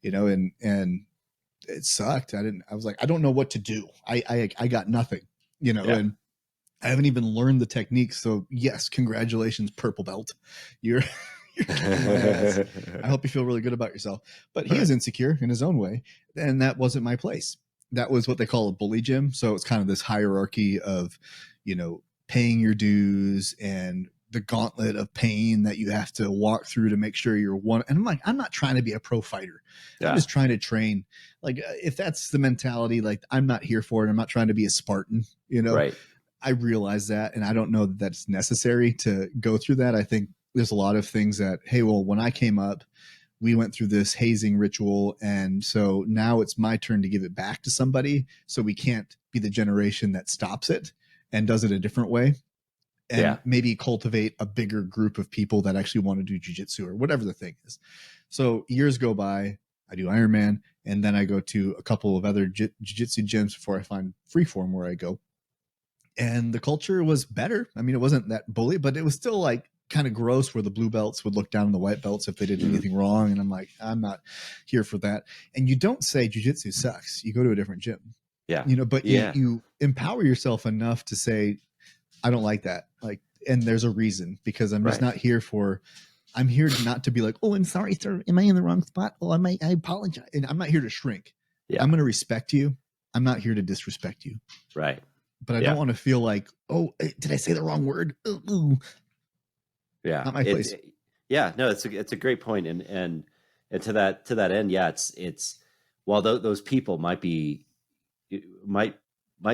and it sucked. I was like, I don't know what to do. I got nothing, and I haven't even learned the techniques. So yes, congratulations, purple belt. You're I hope you feel really good about yourself. But he is insecure in his own way, and that wasn't my place. That was what they call a bully gym. So it's kind of this hierarchy of, paying your dues and the gauntlet of pain that you have to walk through to make sure you're one. And I'm like, I'm not trying to be a pro fighter. Yeah. I'm just trying to train. Like, if that's the mentality, like, I'm not here for it. I'm not trying to be a Spartan, Right. I realize that, and I don't know that that's necessary to go through that. I think there's a lot of things that, hey, well, when I came up, we went through this hazing ritual, and so now it's my turn to give it back to somebody. So we can't be the generation that stops it and does it a different way, and maybe cultivate a bigger group of people that actually want to do jiu-jitsu or whatever the thing is. So years go by, I do Ironman, and then I go to a couple of other jiu-jitsu gyms before I find Freeform where I go. And the culture was better. I mean, it wasn't that bully, but it was still like kind of gross where the blue belts would look down on the white belts if they did anything wrong. And I'm like, I'm not here for that. And you don't say jiu-jitsu sucks. You go to a different gym. Yeah. But you empower yourself enough to say, I don't like that. Like, and there's a reason, because I'm just not here for, I'm here not to be like, oh, I'm sorry, sir. Am I in the wrong spot? Oh, I apologize. And I'm not here to shrink. Yeah. I'm going to respect you. I'm not here to disrespect you. Right. But I don't want to feel like, oh, did I say the wrong word? Ooh. Yeah, not my place. No, it's a great point, and to that end, it's while those people might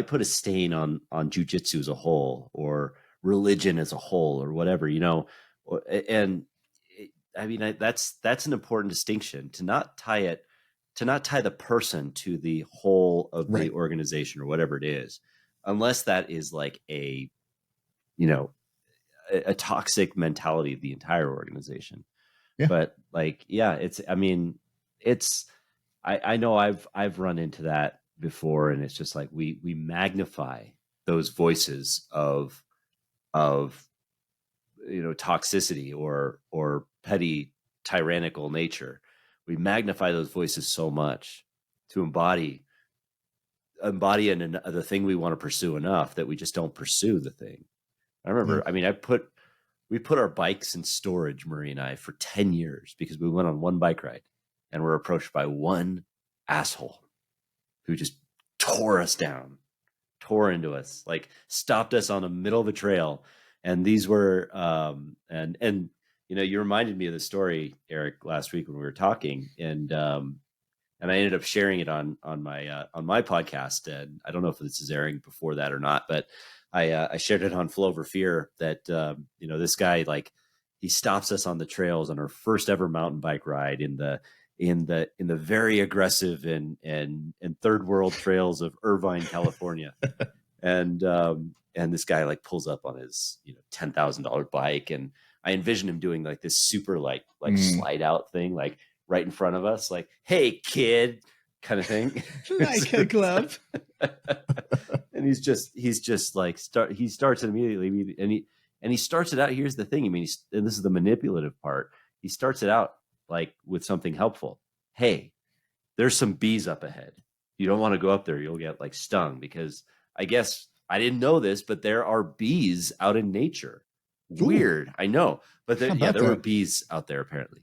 put a stain on jiu-jitsu as a whole, or religion as a whole, or whatever, and I mean, that's an important distinction, to not tie the person to the whole of the organization or whatever it is. Unless that is like a toxic mentality of the entire organization. Yeah. But like, I know I've run into that before, and it's just like, we magnify those voices of toxicity or petty tyrannical nature. We magnify those voices so much to embody the thing we want to pursue enough that we just don't pursue the thing. I remember, we put our bikes in storage, Marie and I, for 10 years because we went on one bike ride and were approached by one asshole who just tore into us, like stopped us on the middle of a trail. And these were, you reminded me of the story, Eric, last week when we were talking, and and I ended up sharing it on my podcast. And I don't know if this is airing before that or not, but I shared it on Flow Over Fear that this guy, like, he stops us on the trails on our first ever mountain bike ride in the very aggressive and third world trails of Irvine, California. And this guy like pulls up on his $10,000 bike, and I envision him doing like this super like slide out thing, like right in front of us, like, "Hey kid," kind of thing. Like a glove. And he's just like he starts it immediately, and he starts it out. Here's the thing. I mean, and this is the manipulative part. He starts it out like with something helpful. "Hey, there's some bees up ahead. You don't want to go up there. You'll get like stung," because I guess I didn't know this, but there are bees out in nature. Ooh. Weird, I know, but there were that? bees out there apparently.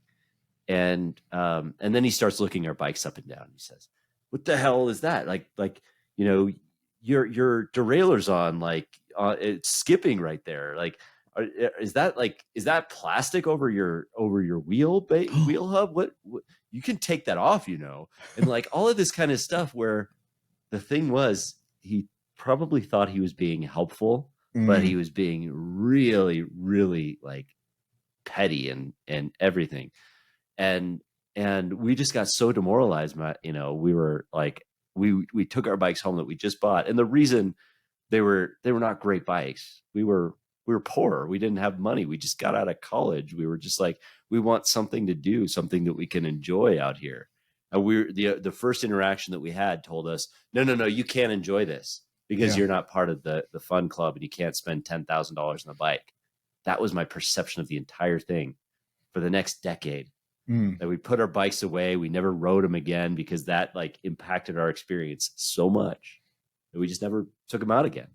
And then he starts looking our bikes up and down. He says, "What the hell is that? Like your derailleur's on, like it's skipping right there. Like, is that plastic over your wheel hub? What you can take that off, and like all of this kind of stuff." Where the thing was, he probably thought he was being helpful, but he was being really, really like petty and everything. And we just got so demoralized. We were like, we took our bikes home that we just bought. And the reason they were not great bikes, we were poor. We didn't have money. We just got out of college. We were just like, we want something to do, something that we can enjoy out here. And the first interaction that we had told us, no, you can't enjoy this because you're not part of the fun club and you can't spend $10,000 on a bike. That was my perception of the entire thing for the next decade. That we put our bikes away. We never rode them again because that like impacted our experience so much that we just never took them out again.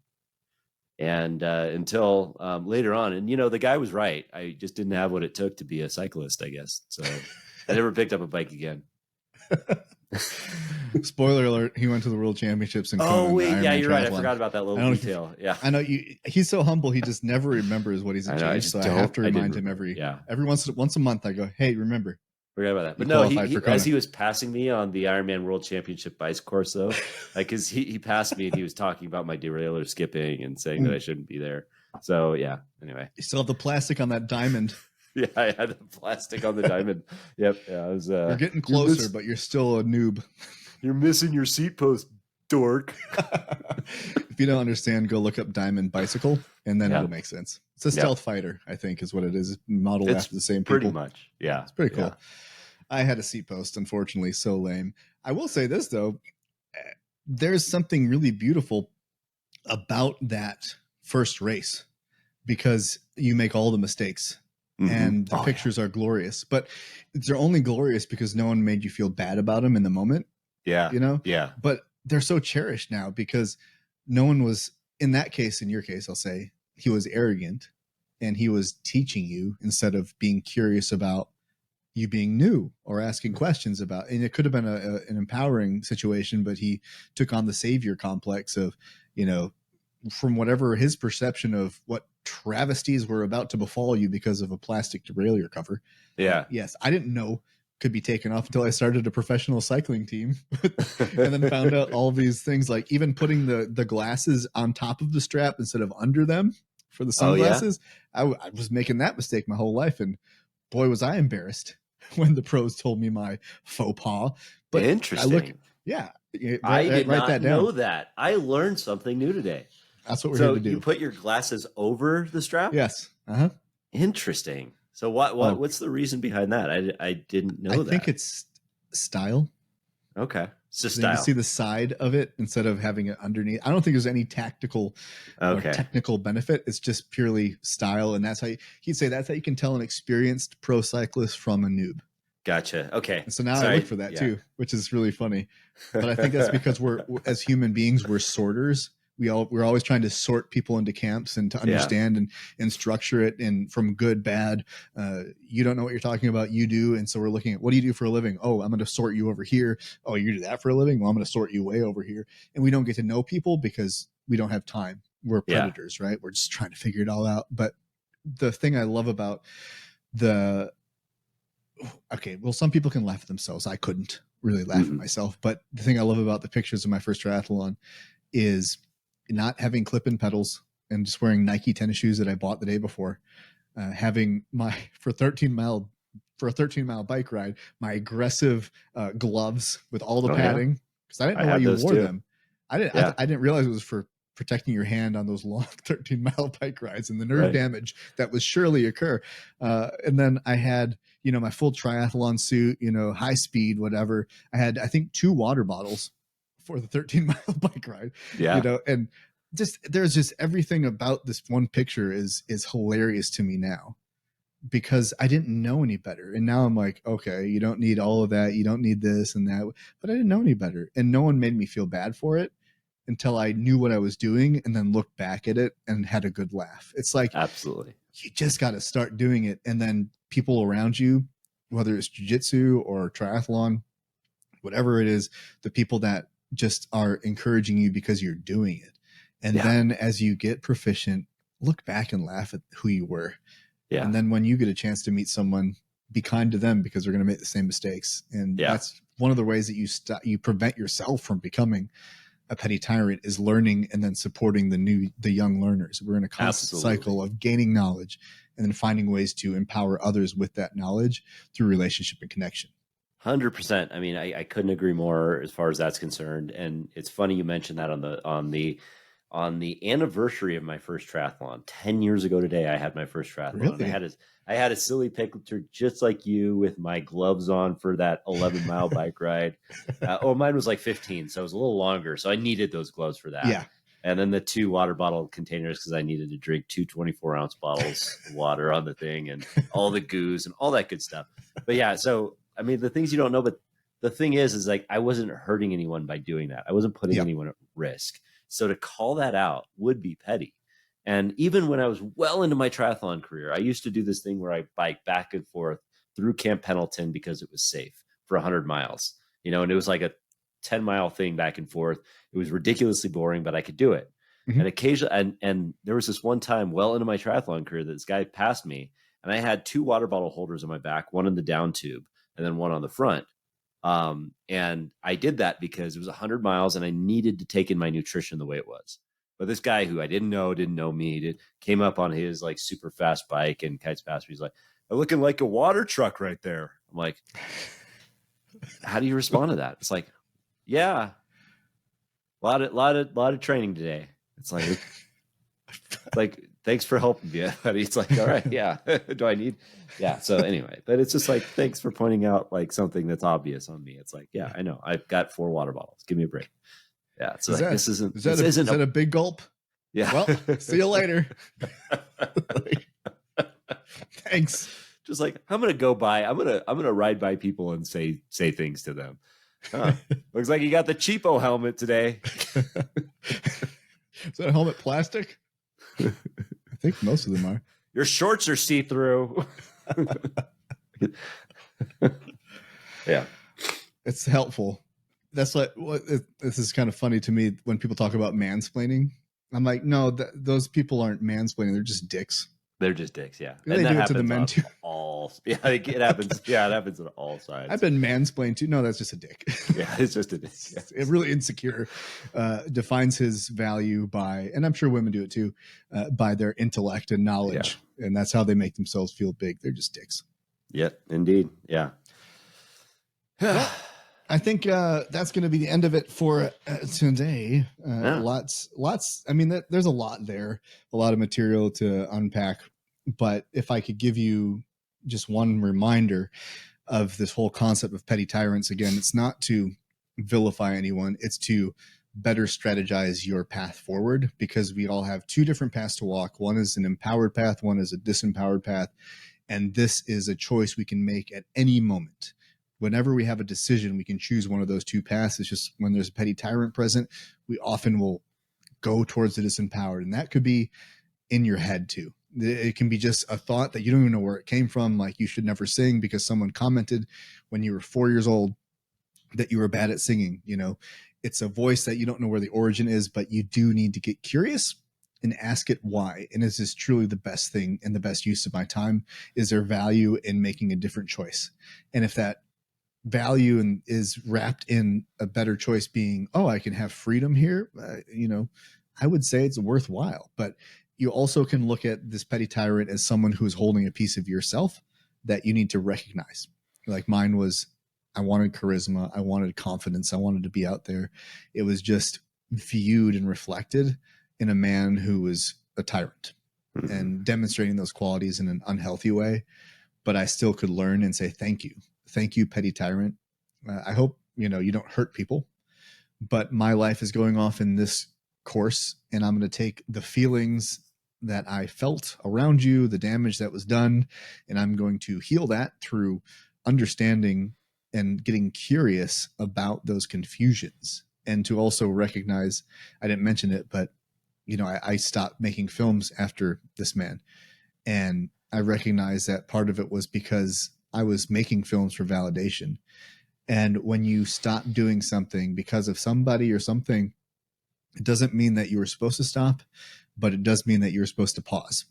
And until later on, and the guy was right. I just didn't have what it took to be a cyclist, I guess. So I never picked up a bike again. Spoiler alert, he went to the World Championships. Oh wait, yeah, you're right. I forgot about that little detail. Yeah, I know he's so humble, he just never remembers what he's achieved. So I have to remind him every once a month. I go, "Hey, remember." Forgot about that. But no, as he was passing me on the Ironman World Championship bike course, though, like, because he passed me and he was talking about my derailleur skipping and saying that I shouldn't be there. So yeah, anyway. You still have the plastic on that diamond. Yeah, I had the plastic on the diamond. Yep. Yeah, I was. You're getting closer, but you're still a noob. You're missing your seat post, dork. If you don't understand, go look up Diamond Bicycle, and then it'll make sense. It's a stealth fighter, I think, is what it is. Modeled after the same people. Pretty much. Yeah. It's pretty cool. Yeah. I had a seat post, unfortunately, so lame. I will say this, though. There's something really beautiful about that first race because you make all the mistakes. And the pictures are glorious, but they're only glorious because no one made you feel bad about them in the moment. Yeah. Yeah. But they're so cherished now because no one was, in that case, in your case, I'll say, he was arrogant and he was teaching you instead of being curious about you being new or asking questions about, and it could have been an empowering situation, but he took on the savior complex of, from whatever his perception of what travesties were about to befall you because of a plastic derailleur cover. Yeah. Yes. I didn't know could be taken off until I started a professional cycling team and then found out all these things, like even putting the glasses on top of the strap instead of under them for the sunglasses. I was making that mistake my whole life. And boy, was I embarrassed when the pros told me my faux pas. But interesting. I did not know that. I learned something new today. That's what we're here to do. You put your glasses over the strap? Yes. Interesting. So what's the reason behind that? I didn't know that. I think it's style. Okay. It's just so style. You can see the side of it instead of having it underneath. I don't think there's any tactical or technical benefit. It's just purely style. And that's how he'd say that's how you can tell an experienced pro cyclist from a noob. Gotcha. Okay. And so now I look for that too, which is really funny. But I think that's because we're as human beings, we're sorters. We're always trying to sort people into camps and to understand and structure it and from good, bad. You don't know what you're talking about. You do. And so we're looking at, what do you do for a living? Oh, I'm going to sort you over here. Oh, you do that for a living? Well, I'm going to sort you way over here. And we don't get to know people because we don't have time. We're predators, right? We're just trying to figure it all out. But the thing I love about some people can laugh at themselves. I couldn't. really laugh at myself. But the thing I love about the pictures of my first triathlon is not having clip-in pedals and just wearing Nike tennis shoes that I bought the day before, having for a 13-mile bike ride, my aggressive gloves with all the padding, because I didn't know why you wore them. I didn't realize it was for protecting your hand on those long 13-mile bike rides and the nerve damage that would surely occur. And then I had, my full triathlon suit, high speed, whatever. I had, I think, 2 water bottles for the 13-mile bike ride, and there's just everything about this one picture is hilarious to me now, because I didn't know any better. And now I'm like, okay, you don't need all of that. You don't need this and that, but I didn't know any better. And no one made me feel bad for it until I knew what I was doing and then looked back at it and had a good laugh. It's like, absolutely, you just got to start doing it. And then people around you, whether it's jiu-jitsu or triathlon, whatever it is, the people that just are encouraging you because you're doing it. And then as you get proficient, look back and laugh at who you were. Yeah. And then when you get a chance to meet someone, be kind to them because they're going to make the same mistakes. And that's one of the ways that you prevent yourself from becoming a petty tyrant, is learning and then supporting the young learners. We're in a constant cycle of gaining knowledge and then finding ways to empower others with that knowledge through relationship and connection. 100%. I mean, I couldn't agree more as far as that's concerned. And it's funny you mentioned that on the anniversary of my first triathlon, 10 years ago today, I had my first triathlon. Really? I had a silly picture just like you with my gloves on for that 11-mile bike ride. Mine was like 15, so it was a little longer. So I needed those gloves for that. Yeah. And then the 2 water bottle containers because I needed to drink 2 24-ounce bottles of water on the thing, and all the goos and all that good stuff. But yeah, so I mean, the things you don't know, but the thing is like I wasn't hurting anyone by doing that. I wasn't putting anyone at risk. So to call that out would be petty. And even when I was well into my triathlon career, I used to do this thing where I bike back and forth through Camp Pendleton because it was safe for 100 miles, and it was like a 10-mile thing back and forth. It was ridiculously boring, but I could do it. Mm-hmm. And occasionally, and there was this one time well into my triathlon career that this guy passed me, and I had 2 water bottle holders on my back, one in the down tube and then one on the front. And I did that because it was 100 miles and I needed to take in my nutrition the way it was. But this guy who I didn't know me, came up on his like super fast bike and kites past me. He's like, "I'm looking like a water truck right there." I'm like, how do you respond to that? It's like, yeah, a lot of training today. It's like, thanks for helping me, buddy. It's like, all right, yeah. Do I need? Yeah. So anyway, but it's just like, thanks for pointing out like something that's obvious on me. It's like, yeah, I know. I've got 4 water bottles. Give me a break. Yeah. So this isn't a big gulp? Yeah. Well, see you later. Thanks. Just like, I'm gonna go by. I'm gonna ride by people and say things to them. Looks like you got the cheapo helmet today. Is that a helmet plastic? I think most of them are. Your shorts are see-through. Yeah. It's helpful. That's what this is kind of funny to me when people talk about mansplaining. I'm like, no, those people aren't mansplaining. They're just dicks. They're just dicks, yeah. And they do it to the men too. It happens. Yeah, it happens on all sides. I've been mansplained too. No, that's just a dick. Yeah, it's just a dick. Yeah. It's really insecure. Defines his value by, and I'm sure women do it too, by their intellect and knowledge, and that's how they make themselves feel big. They're just dicks. Yep, indeed. Yeah. Well, I think that's going to be the end of it for today. Lots. I mean, there's a lot there, a lot of material to unpack. But if I could give you just one reminder of this whole concept of petty tyrants, again, it's not to vilify anyone. It's to better strategize your path forward, because we all have 2 different paths to walk. One is an empowered path. One is a disempowered path. And this is a choice we can make at any moment. Whenever we have a decision, we can choose one of those 2 paths. It's just when there's a petty tyrant present, we often will go towards the disempowered. And that could be in your head too. It can be just a thought that you don't even know where it came from. Like, you should never sing because someone commented when you were 4 years old that you were bad at singing. It's a voice that you don't know where the origin is, but you do need to get curious and ask it why. And is this truly the best thing and the best use of my time? Is there value in making a different choice? And if that value and is wrapped in a better choice being, oh, I can have freedom here. I would say it's worthwhile, but you also can look at this petty tyrant as someone who's holding a piece of yourself that you need to recognize. Like mine was, I wanted charisma. I wanted confidence. I wanted to be out there. It was just viewed and reflected in a man who was a tyrant and demonstrating those qualities in an unhealthy way. But I still could learn and say, thank you. Thank you, petty tyrant. I hope, you don't hurt people, but my life is going off in this course, and I'm going to take the feelings that I felt around you, the damage that was done, and I'm going to heal that through understanding and getting curious about those confusions, and to also recognize, I didn't mention it, but I stopped making films after this man, and I recognized that part of it was because I was making films for validation. And when you stop doing something because of somebody or something, it doesn't mean that you were supposed to stop, but it does mean that you're supposed to pause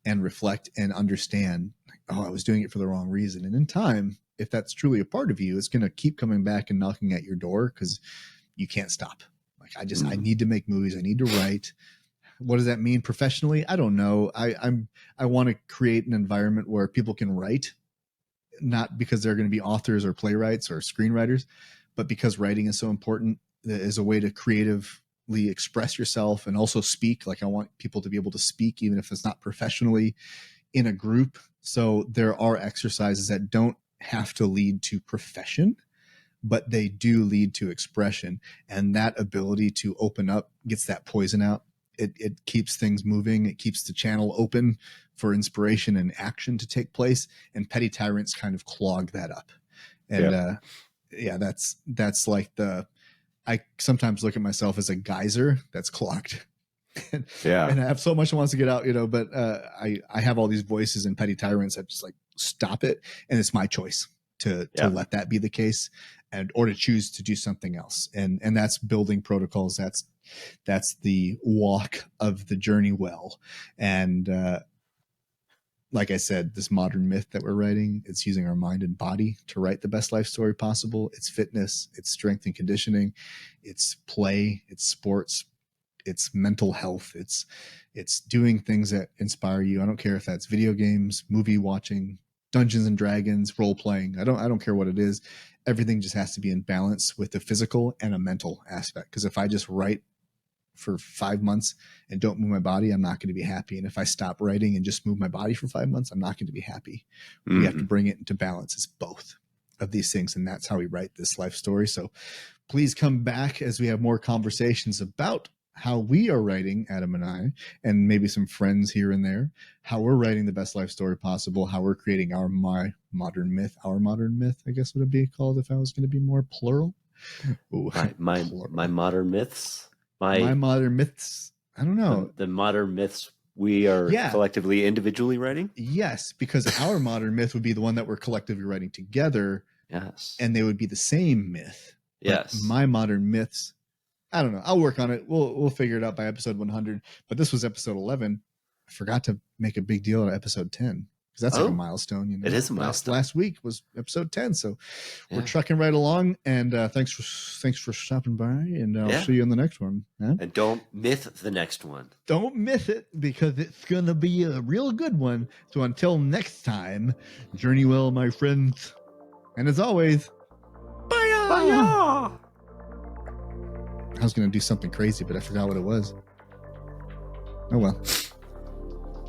and reflect and understand, oh, I was doing it for the wrong reason. And in time, if that's truly a part of you, it's going to keep coming back and knocking at your door because you can't stop. Like I need to make movies. I need to write. What does that mean professionally? I don't know. I want to create an environment where people can write, not because they're going to be authors or playwrights or screenwriters, but because writing is so important as a way to creatively express yourself and also speak. Like I want people to be able to speak, even if it's not professionally, in a group. So there are exercises that don't have to lead to profession, but they do lead to expression. And that ability to open up gets that poison out. It keeps things moving. It keeps the channel open for inspiration and action to take place. And petty tyrants kind of clog that up. And that's like I sometimes look at myself as a geyser that's clogged. And I have so much that wants to get out, but I have all these voices and petty tyrants that just like stop it. And it's my choice to let that be the case, or to choose to do something else. And that's building protocols. That's the walk of the journey well. And like I said, this modern myth that we're writing, it's using our mind and body to write the best life story possible. It's fitness, it's strength and conditioning, it's play, it's sports, it's mental health, it's doing things that inspire you. I don't care if that's video games, movie watching, Dungeons and Dragons, role playing. I don't care what it is. Everything just has to be in balance with the physical and a mental aspect. Because if I just write for 5 months and don't move my body, I'm not going to be happy. And if I stop writing and just move my body for 5 months, I'm not going to be happy. We have to bring it into balance. It's both of these things. And that's how we write this life story. So please come back as we have more conversations about how we are writing, Adam and I, and maybe some friends here and there, how we're writing the best life story possible, how we're creating our modern myth, I guess would it be called if I was going to be more plural? Ooh, my modern myths. My modern myths. I don't know. The modern myths we are collectively individually writing? Yes, because our modern myth would be the one that we're collectively writing together. Yes. And they would be the same myth. Yes. My modern myths, I don't know. I'll work on it. We'll figure it out by episode 100. But this was episode 11. I forgot to make a big deal out of episode 10 because that's like a milestone. It is a milestone. Last week was episode 10, so we're trucking right along. And thanks for stopping by. And I'll see you in the next one. Yeah? And don't myth the next one. Don't myth it because it's gonna be a real good one. So until next time, journey well, my friends. And as always, bye. Bye. I was going to do something crazy, but I forgot what it was. Oh, well.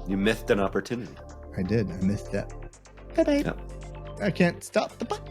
You missed an opportunity. I did. I missed that. Bye-bye. Yep. I can't stop the button.